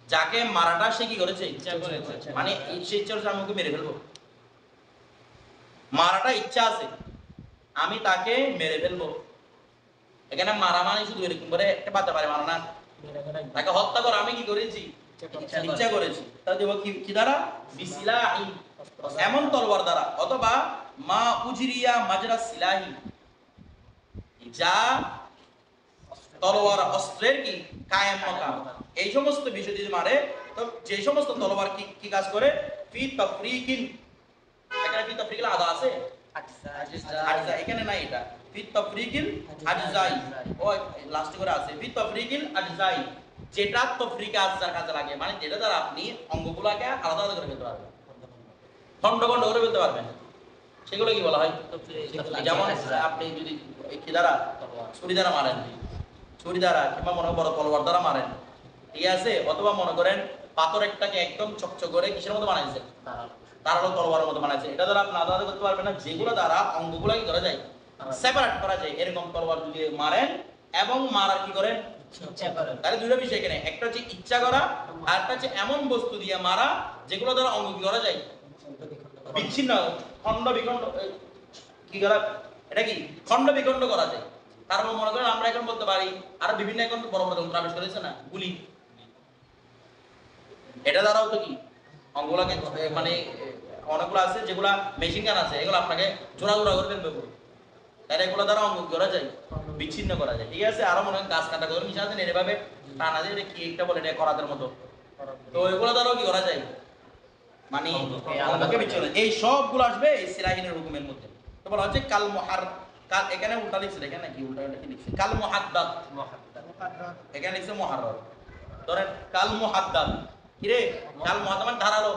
যাকে মারাটা সে কি করেছে ইচ্ছা করেছে মানে সে ইচ্ছা করেছে আমি ওকে মেরে ফেলবো মারাটা ইচ্ছা আছে আমি তাকে মেরে ফেলবো এখানে মারা মানে শুধু এরকম করে একটা বাচ্চা পারে মারা না তাকে হত্যা করা আমি কি করেছি ইচ্ছা করেছি তা দেব কি দ্বারা বিসিলাহি এমন তলোয়ার দ্বারা অথবা মা উজরিয়া মাজরা সিলাহি যা তলোয়ার অস্ত্রের কি কায়েম মাকাম এই সমস্ত বিষয় যদি মারে তো যে সমস্ত তলোয়ার কি কাজ করে ফি তাফরিকিন এখানে ফি তাফরিকিল আদা আছে আজজা এখানে নাই এটা ফি তাফরিকিল আজজাই ও লাস্ট করে আছে ফি তাফরিকিল আজজাই যেটা তাফরিক আজজার কাজে লাগে মানে যেটা দ্বারা আপনি অঙ্গগুলোকে আলাদা আলাদা করে ফেলতে পারবেন খন্ড খন্ড করে ফেলতে পারবেন সেগুলো কি বলা হয় যেমন আপনি যদি কি দ্বারা ছুরি দ্বারা মারেন ছুরি দ্বারা কিংবা মনে বড় তলোয়ার দ্বারা মারেন ঠিক আছে অথবা মনে করেন পাথর একটাকে একদম চকচক করে কিসের মতো বানাইছে ধারালো তলোয়ারের মতো বানাইছে এটা দ্বারা আপনি আলাদা করতে পারবেন না যেগুলো দ্বারা অঙ্গগুলো কি করা যায় সেপারেট করা যায় এরকম তলোয়ার যদি মারেন এবং মারার কি করেন ইচ্ছা করেন তাহলে দুটো বিষয় এখানে একটা হচ্ছে ইচ্ছা করা আর একটা হচ্ছে এমন বস্তু দিয়ে মারা যেগুলো দ্বারা অঙ্গ কি করা যায় বিচ্ছিন্ন খণ্ড বিখণ্ড কি করা এটা কি খণ্ড বিখণ্ড করা যায় তারপর মনে করেন আমরা এখন বলতে পারি আর বিভিন্ন এখন বড় বড় যন্ত্র আবিষ্কার হয়েছে না গুলি এটা দ্বারাও তো কি অঙ্গগুলোকে মানে অনেকগুলো আছে যেগুলা মেশিন গান আছে এগুলো আপনাকে জোড়া জোড়া করে ফেলবে পুরো তাহলে এগুলো দ্বারা অঙ্গ করা যায় বিচ্ছিন্ন করা যায় ঠিক আছে আরো মনে হয় গাছ কাটা করে মিশা আছে এভাবে টানা যায় এটা কি একটা বলে এটা করাদের মতো তো এগুলো দ্বারাও কি করা যায় মানে অঙ্গকে বিচ্ছিন্ন এই সবগুলো আসবে এই সিলাহিনের হুকুমের মধ্যে তো বলা হচ্ছে কাল মুহার কাল এখানে উল্টা লিখছে দেখেন নাকি উল্টা কি লিখছে কাল মুহাদ্দাদ এখানে লিখছে মুহাররর ধরেন কাল মুহাদ্দাদ কি রে কাল মুহাদ্দাদ মানে ধারালো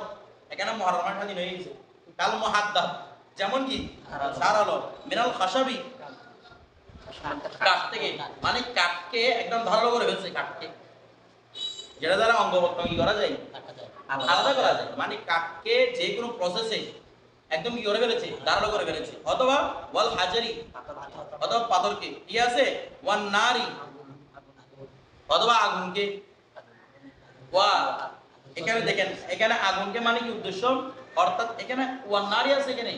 এখানে মুহাররর মানে স্বাধীন হয়ে গেছে কাল মুহাদ্দাদ যেমন কি ধারালো মিনাল খাশাবি কাঠ থেকে মানে কাঠকে একদম ধারালো করে ফেলছে কাঠকে যেটা দ্বারা অঙ্গ কি করা যায় আলাদা করা যায় মানে কাঠকে যে কোনো প্রসেসে একদম কি করে ফেলেছে ধারালো করে ফেলেছে অথবা ওয়াল হাজারি অথবা পাথরকে ঠিক আছে ওয়ান নারি অথবা আগুনকে ওয়া এখানে দেখেন এখানে আগুনকে মানে কি উদ্দেশ্য অর্থাৎ এখানে ওয়ান নারি আছে এখানে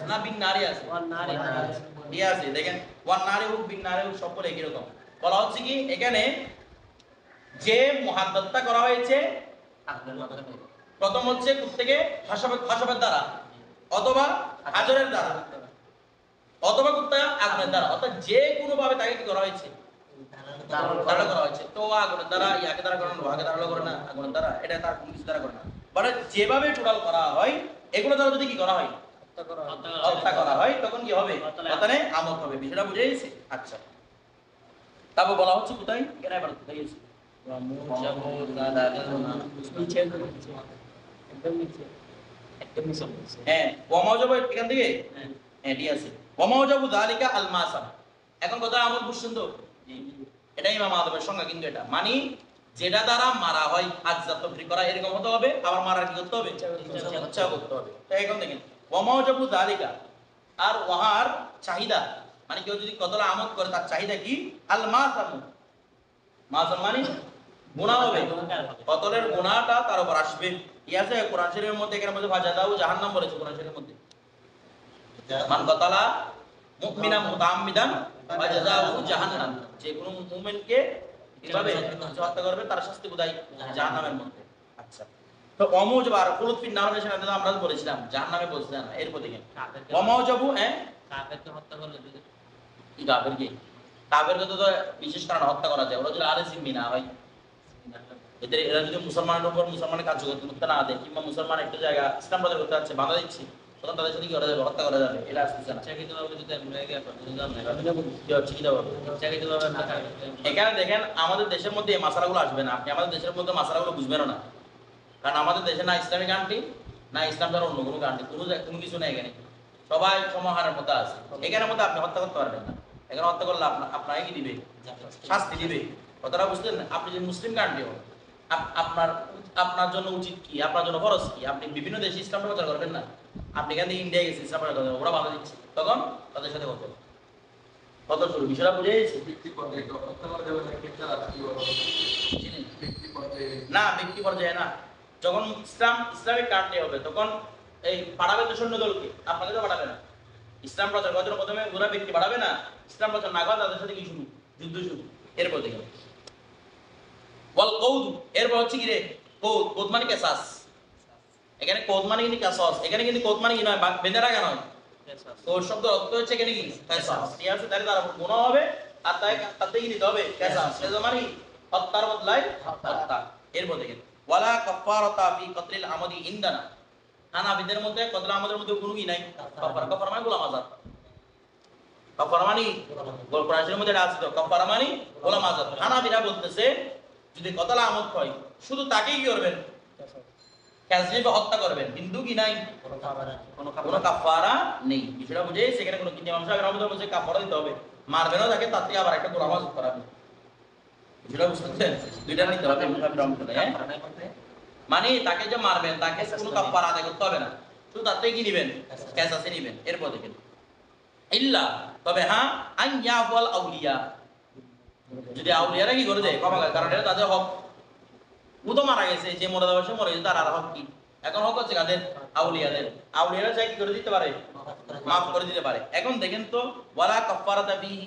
না বিন নারি আছে ওয়ান নারি ঠিক আছে দেখেন ওয়ান নারি ও বিন নারি সব বলে একই রকম বলা হচ্ছে কি এখানে যে মুহাদ্দাতটা করা হয়েছে প্রথম হচ্ছে থেকে খাশাবের দ্বারা অথবা হাজারের দ্বারা অথবা কুত্তা আগুনের দ্বারা অর্থাৎ যে কোনো ভাবে তাকে কি করা হয়েছে ধারণা করা হয়েছে তো আগুনের দ্বারা ইয়াকে দ্বারা করেন ওয়াকে দ্বারা করে না আগুনের দ্বারা এটা তার কোনো কিছু দ্বারা করে না মানে যেভাবে টোটাল করা হয় এগুলো দ্বারা যদি কি করা হয় হত্যা করা হয় তখন কি হবে হত্যানে আমত হবে বিষয়টা বুঝে গেছে আচ্ছা তারপর বলা হচ্ছে কোথায় এরা এবার কোথায় গেছে হ্যাঁ ওয়ামাউজাবু এখান থেকে হ্যাঁ ঠিক আছে ওয়ামাউজাবু যালিকা আল মাসাম এখন কথা আমল বুঝছেন তো এটাই ইমাম আদমের সংজ্ঞা কিন্তু এটা মানে যেটা দ্বারা মারা হয় আজ্জা তফরিক করা এরকম হতে হবে আবার মারার কি করতে হবে ইচ্ছা করতে হবে তো এখন দেখেন ওয়ামাউজাবু যালিকা আর ওয়াহার চাহিদা মানে কেউ যদি কতলা আমল করে তার চাহিদা কি আল মাসাম মাসাম মানে গুনাহ হবে কতলের গুনাহটা তার উপর আসবে ঠিক আছে কোরআন শরীফের মধ্যে এখানে মধ্যে ফাজাদাউ জাহান্নাম বলেছে কোরআন শরীফের মধ্যে মান কতালা মুমিনা মুতাআম্মিদান ফাজাদাউ জাহান্নাম যে কোনো মুমিনকে কিভাবে হত্যা করবে তার শাস্তি কোথায় জাহান্নামের মধ্যে আচ্ছা তো অমৌজাব আর কুলুত ফিন নার মেশন আমরা বলেছিলাম জাহান্নামে বলছিলাম এরপর দেখেন অমৌজাবু কাফেরকে হত্যা করলে কি কাফেরকে তো বিশেষ কারণে হত্যা করা যায় ওরা যদি আরে জিম্মি না হয় এরা যদি মুসলমানের উপর মুসলমানের কার্য করতে না দেয় কিংবা মুসলমান একটা জায়গা ইসলাম প্রচার করতে যাচ্ছে বাধা দিচ্ছে তখন তাদের সাথে কি করা যাবে হত্যা করা যাবে এটা আসতেছে না চাকরিভাবে যদি এমন হয়ে গেছে বুঝলাম না কি হচ্ছে কি যাবে চাকরিভাবে না থাকে এখানে দেখেন আমাদের দেশের মধ্যে এই মাসালাগুলো আসবে না আপনি আমাদের দেশের মধ্যে মাসালাগুলো বুঝবেনও না কারণ আমাদের দেশে না ইসলামিক কান্ট্রি না ইসলাম ছাড়া অন্য কোনো কান্ট্রি কোনো কিছু নেই এখানে সবাই সমাহারের মধ্যে আছে এখানের মধ্যে আপনি হত্যা করতে পারবেন না এখানে হত্যা করলে আপনাকে কি দিবে শাস্তি দিবে কথাটা বুঝলেন না আপনি যে মুসলিম কান্ট্রি হন আপনার আপনার জন্য উচিত কি আপনার জন্য খরচ কি আপনি বিভিন্ন দেশে ইসলাম প্রচার করবেন না আপনি এখান থেকে ইন্ডিয়া গেছেন ইসলাম প্রচার করবেন ওরা বাধা দিচ্ছে তখন তাদের সাথে কত শুরু বিষয়টা বুঝে গেছে না ব্যক্তি পর্যায়ে না যখন ইসলামিক কান্ট্রি হবে তখন এই পাঠাবে তো সৈন্য দলকে আপনাকে তো পাঠাবে না ইসলাম প্রচার করার জন্য প্রথমে ওরা ব্যক্তি বাড়াবে না ইসলাম প্রচার না করা তাদের সাথে কি শুরু যুদ্ধ শুরু এরপর দেখে ওয়াল কৌদ এরপর হচ্ছে কি রে কৌদ মানে কেসাস এখানে কৌদ মানে কিন্তু কেসাস এখানে কিন্তু কৌদ মানে কি নয় বেঁধে রাখা নয় কৌদ শব্দ অর্থ হচ্ছে এখানে কি কেসাস ঠিক আছে তাহলে তার গুনাহ হবে আর তাতে কি নিতে হবে কেসাস কেসাস মানে কি হত্যার বদলায় হত্যা এরপর দেখেন ওয়ালা কাফারাতা ফি কতলিল আমাদি ইনদানা হানাফিদের মধ্যে কতল আমাদের মধ্যে কোনো কি নাই কাফারা মানে গোলাম আযাদ কাফারা মানে কোরআনের মধ্যে আছে তো কাফারা মানে গোলাম আযাদ হানাফিরা বলতেছে যদি কতল আমদ হয় শুধু তাকেই কি করবেন কাজীবে হত্যা করবেন কিন্তু কি নাই কোনো কাফারা নেই বিষয়টা বুঝে সেখানে কোনো কিন্তু ইমাম সাহেব রহমাতুল্লাহ বলেছে কাফারা দিতে হবে মারবে না তাকে তার থেকে আবার একটা গোলাম আযাদ করাবে বিষয়টা বুঝতেছেন দুইটা নিতে হবে ইমাম সাহেব রহমাতুল্লাহ মানে তাকে যে মারবেন তাকে কোনো কাফারা আদায় করতে হবে না শুধু তাতে কি নেবেন কেসাসে নেবেন এরপর দেখেন ইল্লা তবে হ্যাঁ আন ইয়াফাল আউলিয়া যদি আউলিয়ারা কি করে দেয় ক্ষমা করে কারণ এটা তাদের হক ও তো মারা গেছে যে মরে বসে মরে গেছে তার আর হক কি এখন হক হচ্ছে কাদের আউলিয়ারা চাই কি করে দিতে পারে মাফ করে দিতে পারে এখন দেখেন তো ওয়ালা কাফারাতা বিহি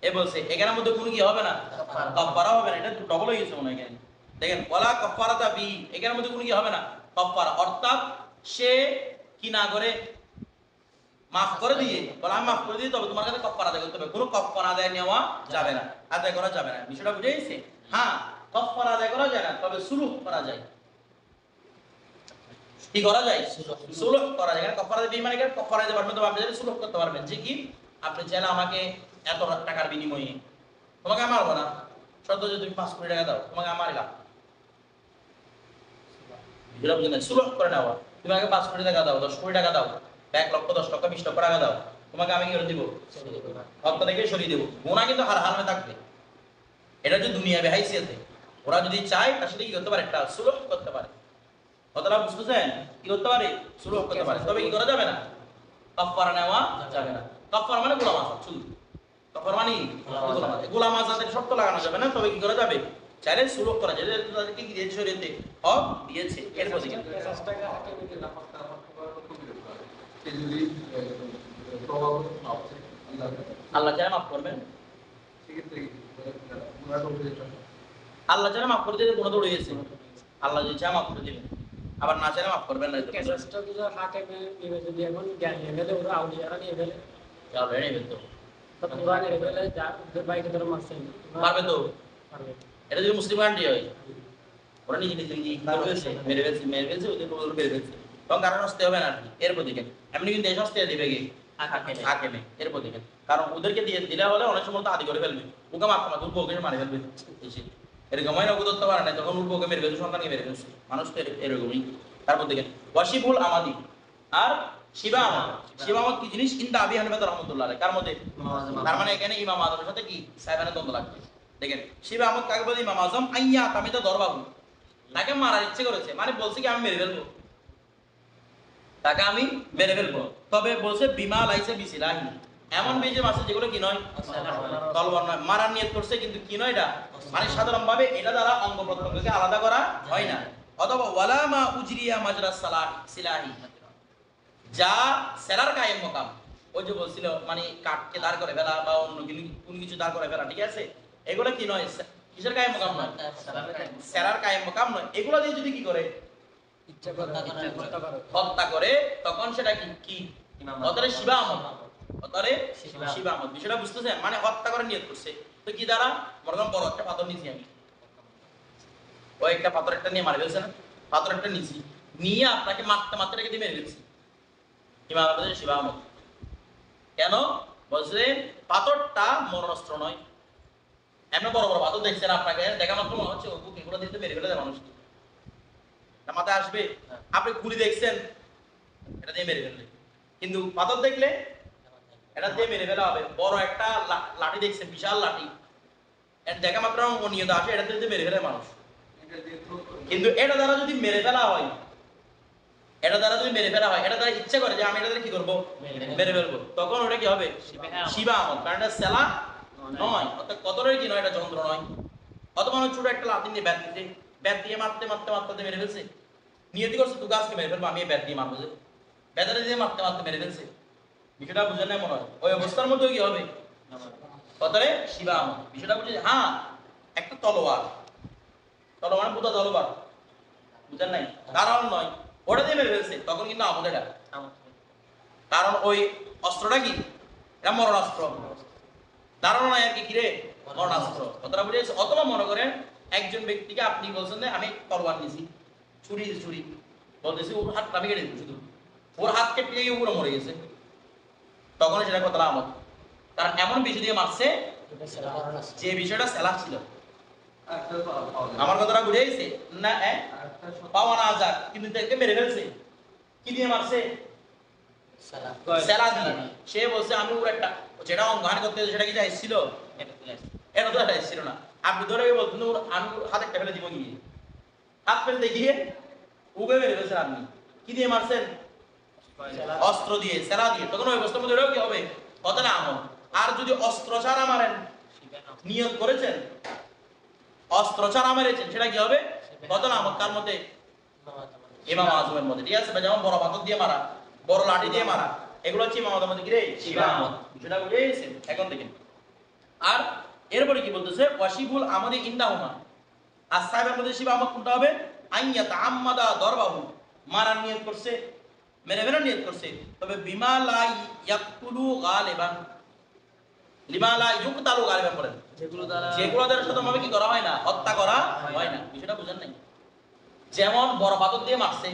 এ বলছে এখানের মধ্যে কোনো কি হবে না কাফারা হবে না এটা ডবল হয়ে গেছে মনে হয় এখানে দেখেন ওয়ালা কাফারাতা বিহি এখানের মধ্যে কোনো কি হবে না কাফারা অর্থাৎ সে কি না করে মাফ করে দিয়ে বলে আমি মাফ করে দিই তবে তোমার কাছে কাফারা আদায় করতে হবে কোনো কাফারা আদায় নেওয়া যাবে না আদায় করা যাবে না বিষয়টা বুঝে গেছে হ্যাঁ কাফারা আদায় করা যায় না তবে সুলুহ করা যায় কি করা যায় সুলুহ করা যায় কাফারা দিয়ে মানে কাফারা দিতে পারবেন তো আপনি যদি সুলুহ করতে পারবেন যে কি আপনি চাইলে আমাকে এত টাকার বিনিময়ে তোমাকে আমি মারবো না শর্ত যদি তুমি 5 কোটি টাকা দাও তোমাকে আমি মারিলাম বিষয়টা বুঝে না সুলুহ করে নেওয়া তুমি আমাকে 5 কোটি টাকা দাও 10 কোটি টাকা দাও 1 লক্ষ 10 লক্ষ 20 লক্ষ টাকা দাও তোমাকে আমি কি করে দিব হক থেকে সরিয়ে দেব গুনাহ কিন্তু হালমে থাকবে এটা যে দুনিয়া বেহাইসিয়াতে ওরা যদি চায় তার সাথে কি করতে পারে একটা সুলুহ করতে পারে কথাটা বুঝতেছেন কি করতে পারে সুলুহ করতে পারে তবে কি করা যাবে না কাফারা নেওয়া যাবে না কাফারা মানে গোলাম আযাদ শুধু কাফারা মানে গোলাম আযাদের শর্ত লাগানো যাবে না তবে কি করা যাবে চাইলে সুলুহ করা যায় তাদেরকে কি দিয়েছে শরীয়তে হক দিয়েছে এরপর দেখেন আল্লাহ যারা মাফ করবেন আল্লাহ যারা মাফ করে দিলে গুনাহ দৌড়ে গেছে আল্লাহ যে চায় মাফ করে দিবেন আবার না চাইলে মাফ করবেন না কেসটা তো হাকিমে নিবে যদি এখন জ্ঞান নিয়ে গেলে ওরা আউলিয়ারা নিয়ে গেলে আল্লাহ নেবেন তো পুরা নিয়ে গেলে যার ওদের বাইকে ধরে মারছে পারবে তো পারবে এটা যদি মুসলিম কান্ট্রি হয় ওরা নিজে নিজে মেরে ফেলছে ওদের মেরে ফেলছে তখন কারণ আসতে হবে না আর কি এরপর দেখেন এমনি কিন্তু দেশ আসতে দিবে কি হাকিমে এরপর দেখেন কারণ ওদেরকে দিয়ে দিলে হলে অনেক সময় তো আদি করে ফেলবে ওকে মারতে না দুর্গ ওকে মারে ফেলবে এসে এরকম হয় না ওকে ধরতে পারে না তখন উল্টো ওকে মেরে ফেলছে সন্তানকে মেরে ফেলছে মানুষ তো এরকমই তারপর দেখেন ওয়াশিফুল আমাদি আর শিবা আমদ কি জিনিস কিন্তু আবি হানিফা রাহমাতুল্লাহ আলাইহি কার মধ্যে তার মানে এখানে ইমাম আযমের সাথে কি সাহেবানের দ্বন্দ্ব লাগবে দেখেন শিবা আমদ কাকে বলে ইমাম আযম আইয়া তামিদা দরবাবু তাকে মারার ইচ্ছে করেছে মানে বলছে কি আমি মেরে ফেলবো তাকে আমি মেরে ফেলবো তবে বলছে বিমা লাইছে বিসিলাহি এমন বেজে মাসে যেগুলো কি নয় তলোয়ার নয় মারার নিয়ত করছে কিন্তু কি নয় এটা মানে সাধারণ ভাবে এটা দ্বারা অঙ্গ প্রত্যঙ্গকে আলাদা করা হয় না অথবা ওয়ালা মা উজরিয়া মাজরা সিলাহি যা সেরার কায়েম মাকাম ওই যে বলছিল মানে কাটকে দাঁড় করে ফেলা বা অন্য কোন কিছু দাঁড় করে ফেলা ঠিক আছে এগুলো কি নয় কিসের কায়েম মাকাম নয় সেরার কায়েম মাকাম নয় এগুলো দিয়ে যদি কি করে ইচ্ছা করে হত্যা করে তখন সেটা কি অতরে শিবা আমদ বিষয়টা বুঝতেছেন মানে হত্যা করে নিয়ত করছে তো কি দ্বারা মরগাম বড় একটা পাথর নিয়েছি আমি ওই একটা পাথর একটা নিয়ে মারে ফেলছে না, পাথর একটা নিছি নিয়ে আপনাকে মারতে মারতে রেখে দিয়ে মেরে ফেলছি। ইমাম আহমদ শিবা আহমদ কেন বলছে পাথরটা মরণাস্ত্র নয়। এমন বড় বড় পাথর দেখছেন, আপনাকে দেখা মাত্র মনে হচ্ছে ওগুলো এগুলো দিতে মেরে ফেলে দেয় মানুষ, মাথায় আসবে। আপনি গুলি দেখছেন, এটা দিয়ে মেরে ফেললে, কিন্তু পাথর দেখলে এটা দিয়ে মেরে ফেলা হবে। বড় একটা লাঠি দেখছেন, বিশাল লাঠি, এটা দেখা মাত্র অনিয়ত আসে, এটা দিয়ে মেরে ফেলে মানুষ। কিন্তু এটা দ্বারা যদি মেরে ফেলা হয়, এটা দ্বারা যদি মেরে ফেলা হয়, এটা দ্বারা ইচ্ছে করে যে আমি এটা দ্বারা কি করবো, মেরে ফেলবো, তখন ওটা কি হবে, শিবা আহমদ। কারণ এটা সেলা নয়, অর্থাৎ কতরের কি নয়, এটা যন্ত্র নয়। অথবা ছোট একটা লাঠি নিয়ে ব্যাট দিয়ে মারতে মারতে মারতে মেরে ফেলছে, নিয়তি করছে তুই গাছকে মেরে ফেলবো, আমি এই ব্যাট দিয়ে মারবো, যে ব্যাটারি দিয়ে মারতে মারতে মেরে ফেলছে। বিষয়টা বুঝে নেই মনে হয়, ওই অবস্থার মধ্যে কি হবে, কতরে শিবা আহমদ। বিষয়টা বুঝে, হ্যাঁ একটা তলোয়ার, তলোয়ার পুতা তলোয়ার, বুঝেন নাই, কারণ নয় ওটা দিয়ে মেরে ফেলছে, তখন কিন্তু আমাদের এটা, কারণ ওই অস্ত্রটা কি, এটা মরণাস্ত্র, ধারণা নাই আর কি, কিরে মরণাস্ত্র, কথাটা বুঝে গেছে। অথবা মনে করেন একজন ব্যক্তিকে আপনি বলছেন যে আমি তলোয়ার নিয়েছি, ছুরি বলতেছি, ওর হাত আমি কেটে দিচ্ছি, শুধু ওর হাত কেটে গিয়ে পুরো মরে গেছে, তখন সেটা কথা আমত। কারণ এমন বিষয় দিয়ে মারছে যে বিষয়টা সেলা ছিল। আমার কথাটা বুঝে গেছে না, পাওয়া না যাক, কিন্তু তাকে মেরে ফেলছে, কি দিয়ে মারছে, সেলা দিয়ে। সে বলছে আমি ওর একটা যেটা অঙ্গহানি করতে সেটা কি যাইছিল, এটা তো যাইছিল না। আপনি ধরে বলতেন আমি হাতে একটা ফেলে দিব গিয়ে, হাত ফেলতে গিয়ে উবে মেরে ফেলছেন আপনি, কি দিয়ে মারছেন, অস্ত্র দিয়ে, সেলা দিয়ে, তখন ওই অবস্থার মধ্যে কি হবে, কথাটা আমল। আর যদি অস্ত্র ছাড়া মারেন, নিয়ত করেছেন, অস্ত্র ছাড়া মেরেছেন, সেটা কি হবে, কথাটা আমল। কার মধ্যে, ইমাম আজমের মধ্যে, ঠিক আছে। যেমন বড় পাথর দিয়ে মারা, বড় লাঠি দিয়ে মারা, এগুলো হচ্ছে ইমাম আজমের মধ্যে কি রে, শিবা আহমদ। সেটা বুঝে গেছেন এখন দেখেন। আর এরপরে কি বলতেছে, ওয়াশিবুল আমাদের ইন্দাহুমা, আর সাহেবের মধ্যে শিবা আহমদ কোনটা হবে, আইয়া তাআম্মাদা দরবাহু, মারার নিয়ত করছে, মেরে ফেলার নিয়ত করছে, তবে বিমা লা ইয়াকতুলু গালিবান, লিমা লা ইউকতালু গালিবান বলেন, যেগুলো দ্বারা সাধারণভাবে কি করা হয় না, হত্যা করা হয় না। বিষয়টা বুঝেন নাই। যেমন বড় পাথর দিয়ে মারছে,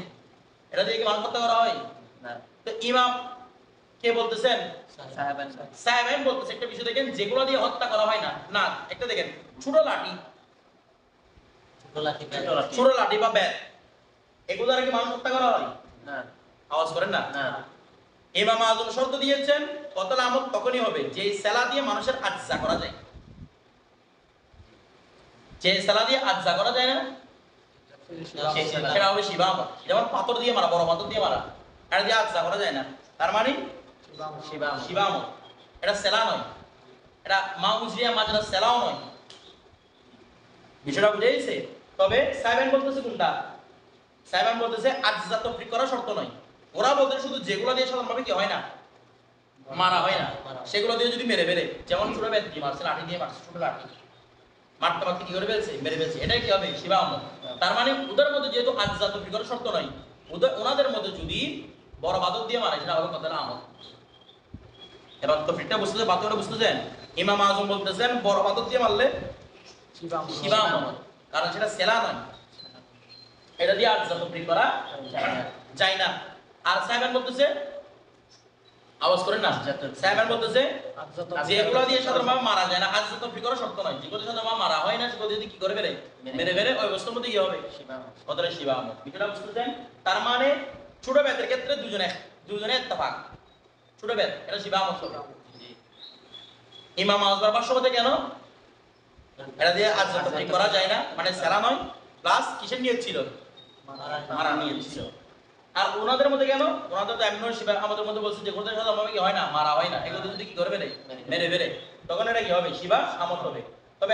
এটা দিয়ে কি মানুষ হত্যা করা হয় না। তো ইমাম কে বলতেছেন, সাহেব বলতেছে একটা বিষয় দেখেন, যেগুলো দিয়ে হত্যা করা হয় না, না একটা দেখেন ছোট লাঠি বা ব্যাট, এগুলো দ্বারা কি মানুষ হত্যা করা হয় না, আওয়াজ করেন না। ইমাম আজম শর্ত দিয়েছেন কতল আমল তখনই হবে যে সেলা দিয়ে মানুষের আজ্জা করা যায়, যে সেলা দিয়ে আজ্জা করা যায় না, সেটা হবে শিবা আমল। যেমন পাথর দিয়ে মারা, বড় পাথর দিয়ে মারা, এটা দিয়ে আজ্জা করা যায় না, তার মানে শিবা আমল। এটা সেলা নয়, এটা মা উজরিয়া মাজরা সেলাও নয়। বিষয়টা বুঝে গেছে। তবে সাইবান বলতেছে কোনটা, সাইবান বলতেছে আজ্জা তফরিক করা শর্ত নয়। ওরা বলতে শুধু যেগুলো দিয়ে সাধারণভাবে কি হয় না, মারা হয় না, সেগুলো দিয়ে যদি মেরে ফেলে, যেমন ছোট ব্যাট দিয়ে মারছে, লাঠি দিয়ে মারছে, ছোট লাঠি মারতে মারতে কি করে ফেলছে, মেরে ফেলছে, এটাই কি হবে, শিবা আমল। তার মানে ওদের মধ্যে যেহেতু আজ্জা তফরিক করা শর্ত নয়, ওনাদের মধ্যে যদি বড় পাথর দিয়ে মারে, সেটা হবে কথা আমল। এবার তফরিকটা বুঝতে, পাথরটা বুঝতেছেন। ইমাম আজম বলতেছেন বড় পাথর দিয়ে মারলে শিবা আমল, কারণ সেটা সেলা নয়, এটা দিয়ে আজ্জা তফরিক করা যায় না। আর সাইবান বলতেছে, আওয়াজ করেন না, সাইবান বলতেছে যেগুলো দিয়ে সাধারণভাবে মারা যায় না, আজ্জা তফরিক করা শর্ত নয়, যেগুলো সাধারণভাবে মারা হয় না, সেগুলো দিয়ে কি করে ফেলে, মেরে ফেলে, ওই অবস্থার মধ্যে কি হবে, কথাটা শিবা আমল। বিষয়টা বুঝতেছেন। তার মানে ছোট ব্যাতের ক্ষেত্রে দুজনে ইত্তেফাক, ছোট ব্যাত এটা শিবা আমল। ইমাম আজমের ভাষ্যমতে কেন এটা দিয়ে আজ্জা তফরিক করা যায় না, মানে সেলা নয়, প্লাস কিসের নিয়ত ছিল, মারার নিয়ত ছিল। আর ওনাদের মধ্যে কেন, ওনাদের তো এমন শিবা আমাদের মধ্যে বলছে যে কোথায় সাধারণভাবে কি হয় না, মারা হয় না, এগুলো যদি কি করে ফেলে, মেরে ফেলে, তখন এটা কি হবে, শিবা আমল হবে। তবে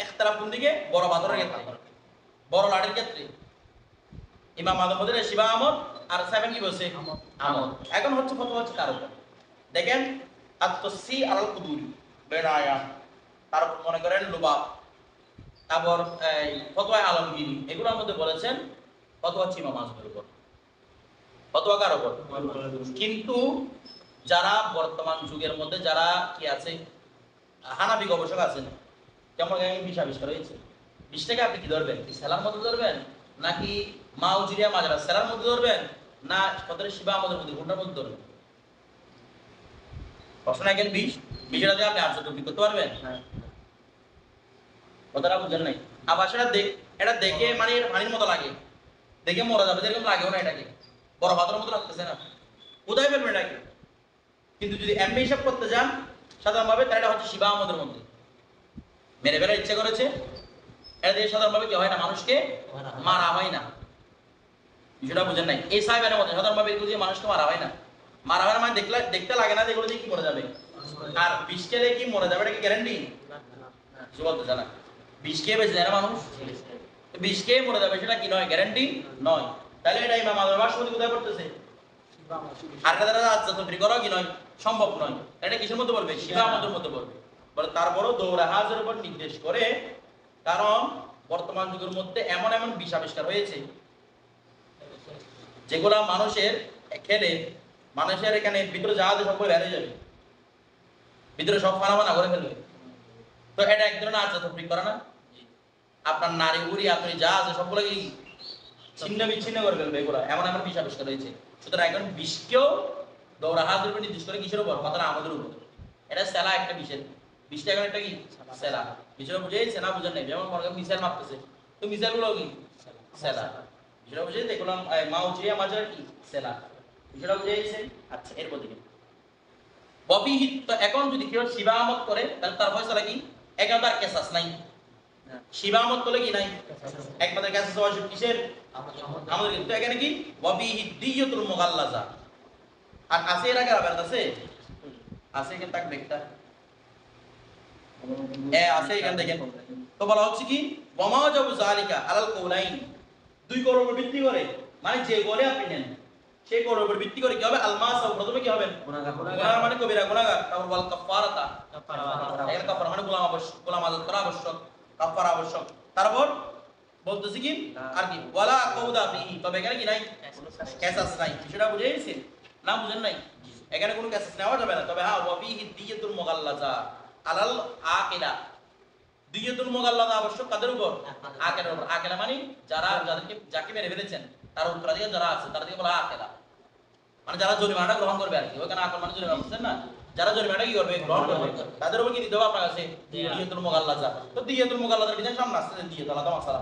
ইখতিলাফ কোন দিকে, বড় পাথরের ক্ষেত্রে, বড় লাঠির ক্ষেত্রে ইমাম আজম বলেন শিবা আমল, আর সাইবান কি বলছে, আমল। এখন হচ্ছে ফতোয়া হচ্ছে কার উপর দেখেন, আত-তাসি আলাল কুদুরি বেরায়া, তারপর মনে করেন লুবাব, তারপর ফতোয়া আলমগীরি, এগুলোর মধ্যে বলেছেন ফতোয়া হচ্ছে ইমাম আজমের উপর, ফতোয়া কার উপর। কিন্তু যারা বর্তমান যুগের মধ্যে যারা কি আছে, হানাফি গবেষক আছেন, যেমন বিষ আবিষ্কার হয়েছে, বিষটাকে আপনি কি ধরবেন? কি সেলার মধ্যে ধরবেন নাকি মাউজিরিয়া মাজরা সেলার মধ্যে ধরবেন না কতরে শিবা আমাদের মধ্যে কোনটার মধ্যে ধরবেন? প্রশ্ন একের বিষটা দিয়ে আপনি আনসার তৈরি করতে পারবেন? কথাটা বুঝেন নাই? আবার সেটা এটা দেখে মানে এটা পানির মতো লাগে, দেখে মরা যাবে যেরকম লাগেও না, এটাকে বড় পাথরের মতো লাগতেছে না, কোথায় ফেলবেন এটাকে? কিন্তু যদি এমনি হিসাব করতে যান সাধারণভাবে তাহলে এটা হচ্ছে শিবা আমাদের মধ্যে মেরে ফেলার ইচ্ছা করেছে, এটা দিয়ে সাধারণভাবে কি হয় না, মানুষকে মারা হয় না। বিষয়টা বুঝেন নাই? এই সাহেবের মধ্যে সাধারণভাবে এগুলো দিয়ে মানুষকে মারা হয় না। মারা হয় না মানে দেখতে লাগে না, এগুলো দিয়ে কি মরে যাবে। আর বিষ খেলে কি মরে যাবে এটা কি গ্যারান্টি? কিছু বলতে জানা বিষ খেয়ে বেঁচে যায় না মানুষ, বিষ খেয়ে মরে যাবে সেটা কি নয়, গ্যারান্টি নয়। তাহলে এটা ইমাম আজমের ভাষ্যমতে কোথায় পড়তেছে? আর এটা দ্বারা আচ্ছা তৈরি করা কি নয়, সম্ভব নয়। এটা কিসের মধ্যে বলবে? শিবা আমাদের মধ্যে বলবে। বলে তারপরও দৌড়াহাজের উপর নির্দেশ করে, কারণ বর্তমান যুগের মধ্যে এমন এমন বিষ আবিষ্কার হয়েছে যেগুলা মানুষের খেলে মানুষের এখানে ভিতরে জাহাজে সব বের হয়ে যাবে, ভিতরে সব ফানাফানা করে ফেলবে। তো এটা এক ধরনের আচ্ছা তৈরি করা না? আপনার নারী উড়ি আপনি যা আছে সবগুলো কি ছিন্ন বিচ্ছিন্ন করে ফেলবে, এগুলো এমন এমন বিষ আবিষ্কার হয়েছে। সুতরাং এখন বিষকেও দৌড়াহাজের উপর নির্দেশ করে কিসের উপর? কথাটা আমাদের উপর। এটা সেলা একটা বিষের, বিষটা এখন একটা কি সেলা। বিষয়টা বুঝেছে না? বুঝেন নাই? যেমন মনে করেন মিসাইল মারতেছে, তো মিসাইল গুলো কি সেলা। বিষয়টা বুঝে দেখলাম মাউজিয়া মাজার কি সেলা। বিষয়টা বুঝেছে? আচ্ছা এরপর দিকে ববিহিত। তো এখন যদি কেউ শিবামত করে তাহলে তার ফয়সালা কি? এখন তার কেসাস নাই। শিবামত করলে কি নাই? একমাত্র কেসাস ওয়াজিব কিসের? আমাদের। কিন্তু এখানে কি ববিহিত দিয়াতুল মুগাল্লাজা। আর আছে এর আগে আবার আছে এখানে তাক দেখতা আছে এখানে দেখেন। তো বলা হচ্ছে কি ওয়ামাজাবু যালিকা আলাল কওলাইন, দুই কৌলের উপর ভিত্তি করে, মানে যে বলে আপনি নেন সেই কৌলের উপর ভিত্তি করে কি হবে? আলমাসা প্রথমে কি হবে? গুনাহ মানে কবিরা গুনাহগার। তারপর ওয়াল কাফারাতা, এর কাফারা মানে গোলাম আযাদ করা আবশ্যক, কাফারা আবশ্যক। তারপর বলতেছি কি আর কি ওয়ালা কওদা ফিহি, তবে এখানে কি নাই? কেসাস নাই। সেটা বুঝে গেছে না? বুঝেন নাই? এখানে কোনো কেসাস নেওয়া যাবে না। তবে হ্যাঁ ওয়াফিহি দিয়াতুল মুগাল্লাজা আলাল আকিলা, দিয়াতুল মুগাল্লাজা আবশ্যক কাদের উপর? আকিলার উপর। আকিলা মানে যাকে মেরে ফেলেছেন তার উত্তরাধিকার যারা আছে তাদেরকে বলা আকিলা, মানে যারা জরিমানাটা গ্রহণ করবে আর কি। ওখানে আকল মানে জরিমানা বুঝছেন না? যারা জরিমানাটা কি করবে? গ্রহণ করবে, তাদের উপর কি দিতে হবে আপনার কাছে? দিয়াতুল মুগাল্লাজা। তো দিয়াতুল মুগাল্লাজার বিধান সামনে আসছে, দিয়াত আলাদা মাসালা।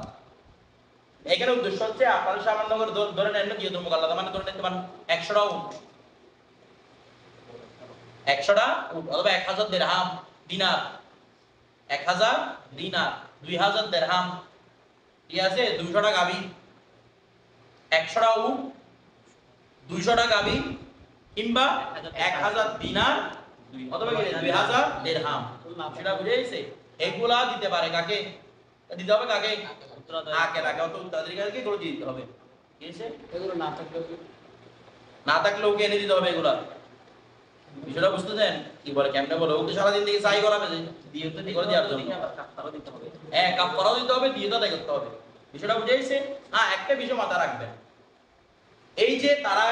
এখানে উদ্দেশ্য হচ্ছে আপনার সামান্য করে ধরে নেন দিয়াতুল মুগাল্লাজা মানে ধরে নিতে পারেন 100টা উট, 100টা উট অথবা 1000 দিরহাম দিনার, 1000 দিনার, 2000 দিরহাম, ঠিক আছে, 200টা গাভী, 100টা উট, 200টা গাভী, কিংবা 1000 দিনার অথবা 2000 দিরহাম। সেটা বুঝে গেছে? এগুলা দিতে পারে কাকে? দিতে হবে কাকে? আকেলাকে, অত উত্তরাধিকারকে এগুলো দিয়ে দিতে হবে। ঠিক আছে? এগুলো না থাকলে না থাকলে ওকে এনে দিতে হবে এগুলা। বিষয়টা বুঝতে দেন কি বলে, কেমনে বলে? ওকে সারাদিন থেকে চাই করাবে যে দিয়ে তো করে দেওয়ার জন্য কাফারাও দিতে হবে। হ্যাঁ কাফারাও দিতে হবে, দিয়ে তো আদায় করতে হবে। বিষয়টা বুঝে গেছে? হ্যাঁ একটা বিষয় মাথা রাখবেন, এই যে তারা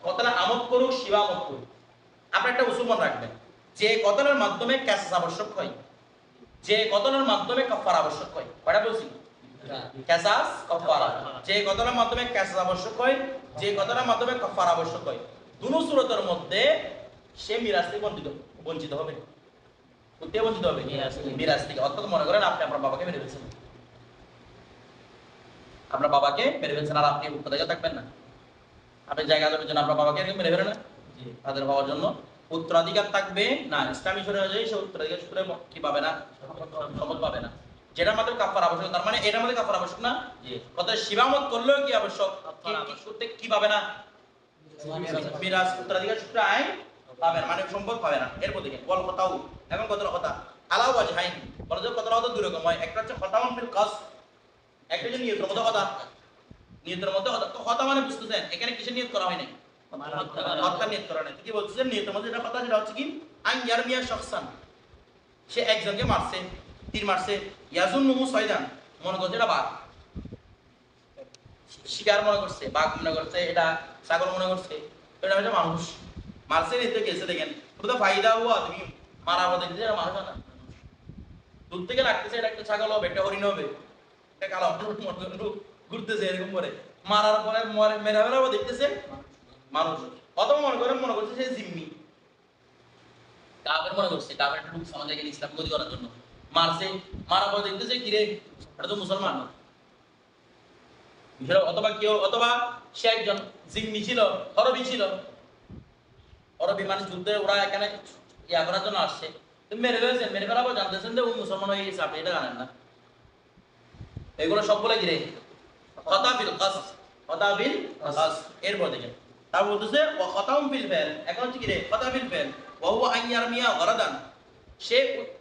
কতলা আমদ করুক শিবা আমদ করুক, আপনি একটা উসুল মনে রাখবেন যে কতলার মাধ্যমে ক্যাসাস আবশ্যক হয়, যে কতলার মাধ্যমে কাফারা আবশ্যক হয়। কয়টা বলছি? ক্যাসাস কাফারা। যে কতলার মাধ্যমে ক্যাসাস আবশ্যক হয়, যে কতলার মাধ্যমে কাফারা আবশ্যক হয়, দুনো সূরতের মধ্যে সে মিরাজ থেকে বঞ্চিত হবে। কোথায় বঞ্চিত হবে? মিরাজ থেকে। অর্থাৎ মনে করেন আপনি আপনার বাবাকে মেরে ফেলছেন, আপনার বাবাকে মেরে ফেলছেন, আর আপনি উত্তরাধিকার থাকবেন না। আপনি জায়গা জমির জন্য আপনার বাবাকে মেরে ফেলেন না, তাদের বাবার জন্য উত্তরাধিকার থাকবে না। ইসলামী শরীয়ত অনুযায়ী সে উত্তরাধিকার সূত্রে কি পাবে না? সম্পদ পাবে না। যেটা আমাদের কাফার আবশ্যক, তার মানে এটার মধ্যে কাফার আবশ্যক না। কত শিবামত করলেও কি আবশ্যক? কি পাবে না? মিরাজ উত্তরাধিকার সূত্রে আইন পাবে না, মানে সম্পদ পাবে না। এরপর দেখেন বল কথাও। এখন কতটা কথা আলাউ ওয়াজহাইন, বলে যে কতটা কথা দুই রকম হয়। একটা হচ্ছে খতাউন ফিল কাস, একটা হচ্ছে নিয়তের মধ্যে কথা। নিয়তের মধ্যে কথা মানে বুঝতেছেন এখানে কিসের নিয়ত করা হয় নাই? হত্যা নিয়ত করা নাই। কি বলছেন? নিয়তের মধ্যে যেটা কথা সেটা হচ্ছে কি আন ইয়ারমিয়া শাখসান, সে একজনকে মারছে, তীর মারছে, ইয়াজুন্নুহু সাইদান, মনে করছে এটা বাঘ, শিকার মনে করছে, বাঘ মনে করছে, এটা ছাগল মনে করছে, এটা হচ্ছে মানুষ মারছে। নিতে গেছে দেখেন ওটা ফায়দা হুয়া, তুমি মারা দেখতে এটা মানুষ না, দূর থেকে লাগতেছে এটা একটা ছাগল হবে, একটা হরিণ হবে, একটা কালো লোক ঘুরতেছে এরকম করে, মারার পরে মেরা মেরা দেখতেছে মানুষ, অথবা মনে করছে সে জিম্মি, কাফের মনে করছে, কাফের একটা লোক সমাজে গেলে ইসলাম গতি করার জন্য মারছে, মারার পর দেখতেছে কিরে এটা তো মুসলমান, অথবা কেউ, অথবা সে একজন জিম্মি ছিল, হরবি ছিল, হরবি মানে যুদ্ধে ওরা এখানে ইয়া করার জন্য আসছে, মেরে ফেলেছে, মেরে ফেলার পর জানতেছেন যে ওই মুসলমান হয়ে গেছে, আপনি এটা জানেন না। এগুলো সব বলে গিরে খতাবিল কাস, খতাবিল কাস। এরপর দেখেন তা বলতেছে ওয়া খতাম বিল ফাল, এখন হচ্ছে কিরে খতাবিল ফাল ওয়া হুয়া আন ইয়ারমিয়া গরাদান, সে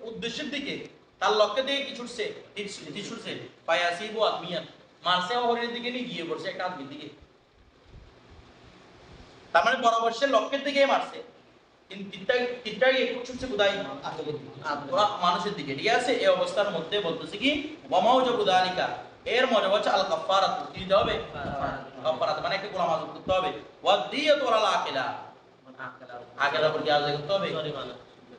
উদ্দেশ্যের দিকে তার লক্ষ্যের দিকে কি ছুটছে, তীর ছুটছে, ফায়াসিবু আদমিয়ান, মারছে হরিণের দিকে নিয়ে গিয়ে পড়ছে একটা আদমির দিকে, তার মানে বরাবর সে লক্ষ্যের দিকেই মারছে, কিন্তু তীরটা একটু ছুটছে কোথায়, মানুষের দিকে, ঠিক আছে। এই অবস্থার মধ্যে বলতেছে কি ওয়ামাউজু বুদালিকা, এর মজা হচ্ছে আল কাফারাত, কি দিতে হবে, কাফারাত মানে একটা গোলাম আযব করতে হবে, ওয়া দিয়াতু আল আকিলা, আকিলার উপর কি আদায় করতে হবে,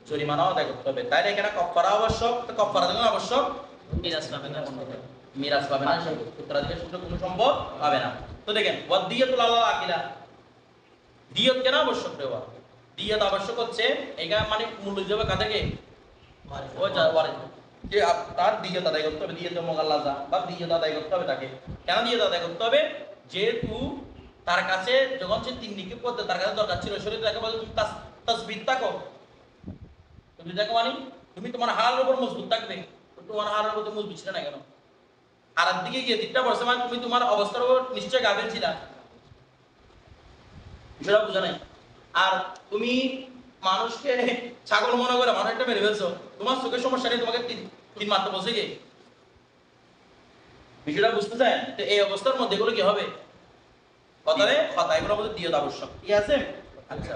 জরিমানা আদায় করতে হবে। তাই এখানে কাফারা আবশ্যক, তো কাফারা দেওয়া আবশ্যক, মিরাজ পাবে না, মিরাজ পাবে না, উত্তরাধিকার সূত্রে কোনো সম্পদ পাবে না। তো দেখেন ওয়া দিয়াতু আল আকিলা, দিয়ত কেন আবশ্যক রে বাবা, দিয়ত আবশ্যক হচ্ছে এখানে মানে মূল হিসেবে কাদেরকে, ও যাওয়ারে যে তার দিয়ত আদায় করতে হবে, দিয়ত মুগাল্লাজা বা দিয়ত আদায় করতে হবে তাকে। কেন দিয়ত আদায় করতে হবে, যেহেতু তার কাছে যখন সে তিন নিক্ষেপ করতে তার কাছে দরকার ছিল, শরীরে তাকে বলে তুমি তাসবিত থাকো, তুমি দেখো মানে তুমি তোমার হাড়ের উপর মজবুত থাকবে, তোমার হাড়ের উপর মজবুত ছিল না কেন, আর দিকে গিয়ে দিকটা বলছে মানে তুমি তোমার অবস্থার উপর নিশ্চয় গাফিল ছিলা, বিষয়টা বুঝা নাই। আর তুমি মানুষকে ছাগল মনে করে মানুষ একটা মেরে ফেলছো, তোমার চোখের সমস্যা নেই, তোমাকে তিন মাত্র বসে গে, বিষয়টা বুঝতে চান। তো এই অবস্থার মধ্যে এগুলো কি হবে, কথারে কথা, এগুলোর মধ্যে দিয়ত আবশ্যক, ঠিক আছে। আচ্ছা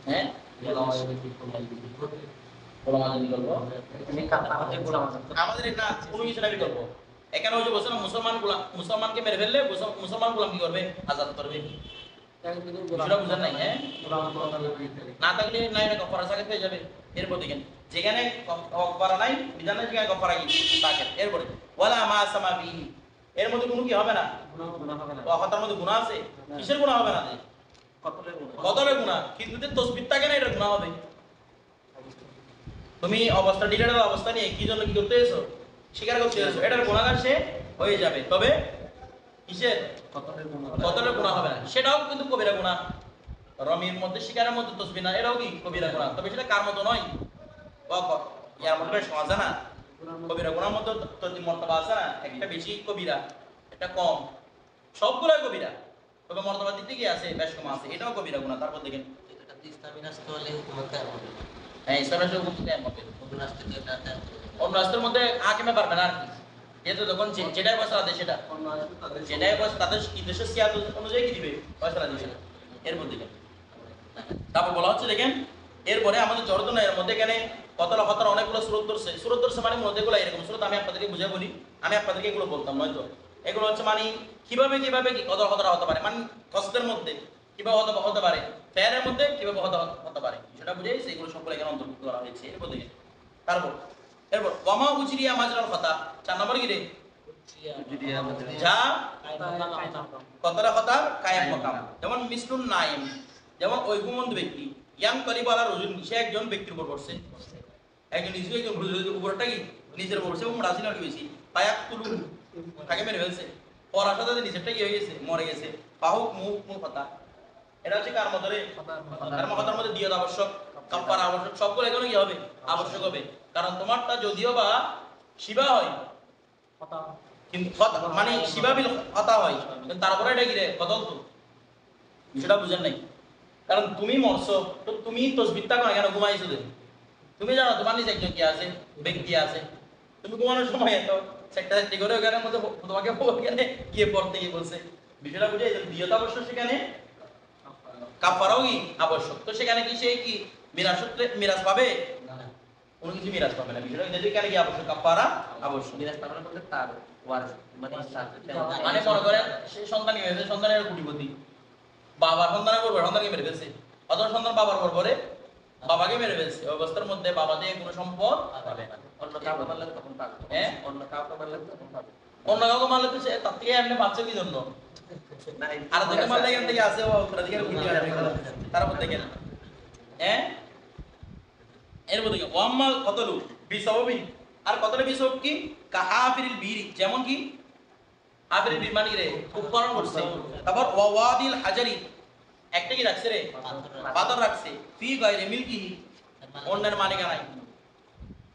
হ্যাঁ আমাদের না কোনো কিছু না বিকল্প, এখানে ওই যে বলছে না মুসলমানকে মেরে ফেললে মুসলমান গোলাম কি করবে, আজাদ করবে, সেটা বুঝেন নাই, হ্যাঁ না থাকলে নাই এটা কফারা সাকেত হয়ে যাবে। এরপর দেখেন যেখানে কফারা নাই বিধান নাই, সেখানে কফারা কি সাকেত। এরপরে ওয়ালা মা সামা বিহি, এর মধ্যে কোনো কি হবে না, কথার মধ্যে গুনাহ আছে, কিসের গুনাহ হবে না, কতলের গুনাহ, কিন্তু যে তাসবিহ থাকে না এটা গুনাহ হবে। তুমি অবস্থা ডিলেটেড অবস্থা নিয়ে কি জন্য কি করতে এসো, স্বীকার করতে এসো, এটার গুনাহগার সে হয়ে যাবে, তবে কিসের, কতলের গুনাহ হবে না, সেটাও কিন্তু কবিরা গুনাহ। রমির মধ্যে শিকারের মধ্যে তাসবিহ না, এটাও কি কবিরা গুনাহ, তবে সেটা কার মতো নয়, ইয়ার মধ্যে সমাজ না, কবিরা গুনাহর মধ্যে তিন মর্তবা আছে না, একটা বেশি কবিরা, একটা কম, সবগুলাই কবিরা, তবে মর্তবার দিক থেকে আছে বেশ কম আছে, এটাও কবিরা গুনাহ। তারপর দেখেন হ্যাঁ ইসলামের হুকুম কায়েম হবে, অন্য রাষ্ট্রের মধ্যে হাকিমে পারবে না আর কি, যেহেতু যখন যেটাই ফয়সালা দেয় সেটা, যেটাই তাদের নিজস্ব সিয়াদ অনুযায়ী কি দিবে, ফয়সালা দিবে সেটা। এর মধ্যে তারপর বলা হচ্ছে দেখেন, এরপরে আমাদের জড়ত না, এর মধ্যে এখানে কতলা কতলা অনেকগুলো সুরত ধরছে মানে মধ্যে গুলো এরকম সুরত আমি আপনাদেরকে বুঝে বলি, আমি আপনাদেরকে এগুলো বলতাম নয়তো, এগুলো হচ্ছে মানে কিভাবে কি কতলা কতলা হতে পারে, মানে কষ্টের মধ্যে কিভাবে হতে পারে, ফেয়ারের মধ্যে কিভাবে হতে পারে, সেটা বুঝে সেগুলো সকলে এখানে অন্তর্ভুক্ত করা হয়েছে। এরপর দেখেন এরপর ওয়ামা উজরিয়া মাজরাল কথা, 4 নম্বর কি রে, যা কতলা কথার কায়েম মাকাম, যেমন মিসলুন নাইম, যেমন ওই ঘুমন্ত ব্যক্তি, ইয়াং কলিবালা রজুন, সে একজন ব্যক্তির উপর পড়ছে, একজন নিজে একজন উপরটা কি নিজের উপর পড়ছে, এবং রাজিনা কি হয়েছে পায়াক তুলু, তাকে মেরে ফেলছে, পড়ার সাথে নিজেরটা কি হয়ে গেছে, মরে গেছে, বাহুক মুখ কথা, এটা হচ্ছে কার মধ্যে রে, কার কথার মধ্যে দিয়ত আবশ্যক, কাফারা আবশ্যক, সবগুলো এখানে কি হবে, আবশ্যক হবে। কারণ তোমারটা যদিও বা শিবা হয় কিন্তু মানে শিবা বিল কথা হয়, কিন্তু তারপরে এটা কি রে কতল, তো সেটা বুঝেন নাই। কারণ তুমি মরছো, তো তুমি তাসবিহ থাকো না কেন, ঘুমাইছো, তুমি জানো তোমার নিচে একজন কি আছে, ব্যক্তি আছে, তুমি ঘুমানোর সময় এত সেক্টরটি করে ওখানের মধ্যে তোমাকে ওখানে গিয়ে পড়তে গিয়ে বলছে, বিষয়টা বুঝে দিয়ত আবশ্যক, সেখানে কাফারাও কি আবশ্যক। তো সেখানে কি সে কি মিরাজ পাবে, কোনো কিছু মিরাজ পাবে না, বিষয়টা এখানে কি আবশ্যক, কাফারা আবশ্যক। মিরাজ পাবে না বলতে তার ওয়ারিস মানে মানে মনে করেন সে সন্তানই হয়েছে, সন্তানের কোটিপতি, বাবার সন্তানের পর সন্তানকে মেরে ফেলছে, অথবা সন্তান বাবার পর পরে বাবাকে মেরে ফেলছে, ওই অবস্থার মধ্যে বাবা থেকে কোনো সম্পদ পাবে না। অন্য কাউকে মারলে তখন পাবে। হ্যাঁ? অন্য কাউকে মারলে তখন পাবে। অন্য কাউকে মারলে তো সে তার থেকে এমনি বাচ্চা কি জন্য? না, আর দুটো মারলে এখান থেকে আসে ও উত্তরাধিকার বুদ্ধি আসবে তারপর দেখেন, হ্যাঁ, এর মধ্যে ওয়াম্মাল কতলু বিসবাবি, আর কতলে বিসব কি কাহাফিরিল বীর, যেমন কি হাফিরিল বীর মানে কি রে উপকরণ করছে। তারপর ওয়াদিল হাজারি, একটা কি রাখছে রে পাথর রাখছে, ফি গায়রে মিলকিহি, অন্যের মালিকানায়,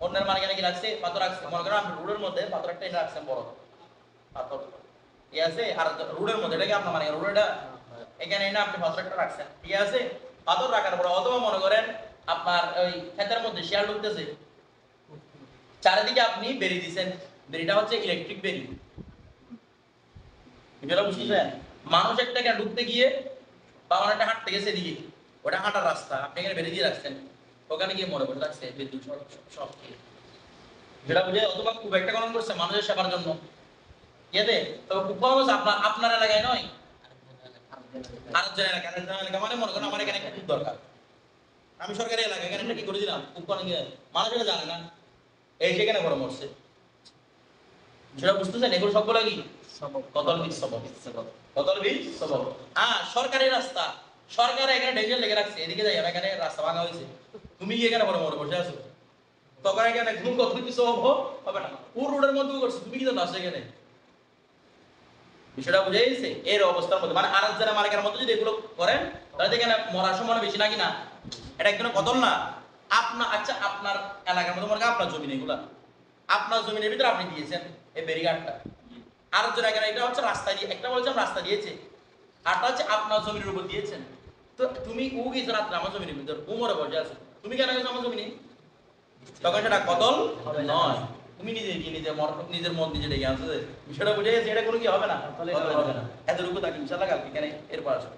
অন্যের মালিকানায় কি রাখছে পাথর রাখছে। মনে করেন আপনি রোডের মধ্যে পাথর একটা এনে রাখছেন, বড় পাথর ঠিক আছে, আর রোডের মধ্যে এটা কি আপনার মানে রোডটা এখানে এনে আপনি পাথর একটা রাখছেন, ঠিক আছে। পাথর রাখার পরে অথবা মনে করেন আপনার ওই ক্ষেতের মধ্যে শিয়াল ঢুকতেছে, চারিদিকে আপনি বেরি দিছেন, বেরিটা হচ্ছে ইলেকট্রিক বেরি, এটা বুঝতেছেন। মানুষ একটা এখানে ঢুকতে গিয়ে বা অনেকটা হাঁটতে গেছে এদিকে, ওটা হাঁটার রাস্তা, আপনি এখানে বেরি দিয়ে রাখছেন, ওখানে গিয়ে মনে করে রাখছে বিদ্যুৎ সব খেয়ে, যেটা বুঝে। অথবা খুব একটা গণন করছে মানুষের সেবার জন্য, ইয়েতে তবে খুব কম হচ্ছে আপনার আপনার এলাকায় নয়, আরেকজন এলাকা, আরেকজন এলাকা মানে মনে করেন আমার এখানে খুব দরকার, আমি সরকারি এলাকা এখানে একটা কি করে দিলাম খুব কম গিয়ে, মানুষ এটা জানে না, এই সেখানে বড় মরছে, সেটা বুঝতেছেন। এগুলো সবগুলো কি কতল বিল সবব, কতল বিল সবব। সরকারি রাস্তা, সরকার এখানে ডেঞ্জার লেগে রাখছে, এদিকে যাই এখানে রাস্তা ভাঙা হয়েছে, তুমি কি এখানে বড় বড় বসে আছো, তখন এখানে ঘুম কত কিছু হবে না, পুরো রোডের মধ্যে করছে, তুমি কি জানো আসছে এখানে, বিষয়টা বুঝে গেছে। এর অবস্থার মধ্যে মানে আর যারা মালিকের মধ্যে যদি এগুলো করেন তাহলে এখানে মরার সম্ভাবনা বেশি নাকি না, এটা একদম কতল না। আপনার আচ্ছা আপনার এলাকার মধ্যে মনে করেন আপনার জমি এগুলা, আপনার জমিনের ভিতরে আপনি দিয়েছেন এই ব্যারিকেডটা, আর যারা এখানে এটা হচ্ছে রাস্তা দিয়ে, একটা বলছিলাম রাস্তা দিয়েছে, আরটা হচ্ছে আপনার জমির উপর দিয়েছেন, তো তুমি ও গেছো রাত্রে আমার জমির ভিতর, ও মরে বসে আছে, তুমি কেন গেছো আমার জমিনে, তখন সেটা কতল নয়, তুমি নিজে গিয়ে নিজের মন নিজে ডেকে আনছো, বিষয়টা বুঝে গেছে, এটা কোনো কি হবে না, কতল হবে না। এতটুকু থাকি ইনশাআল্লাহ কালকে এখানে এরপর আসবে।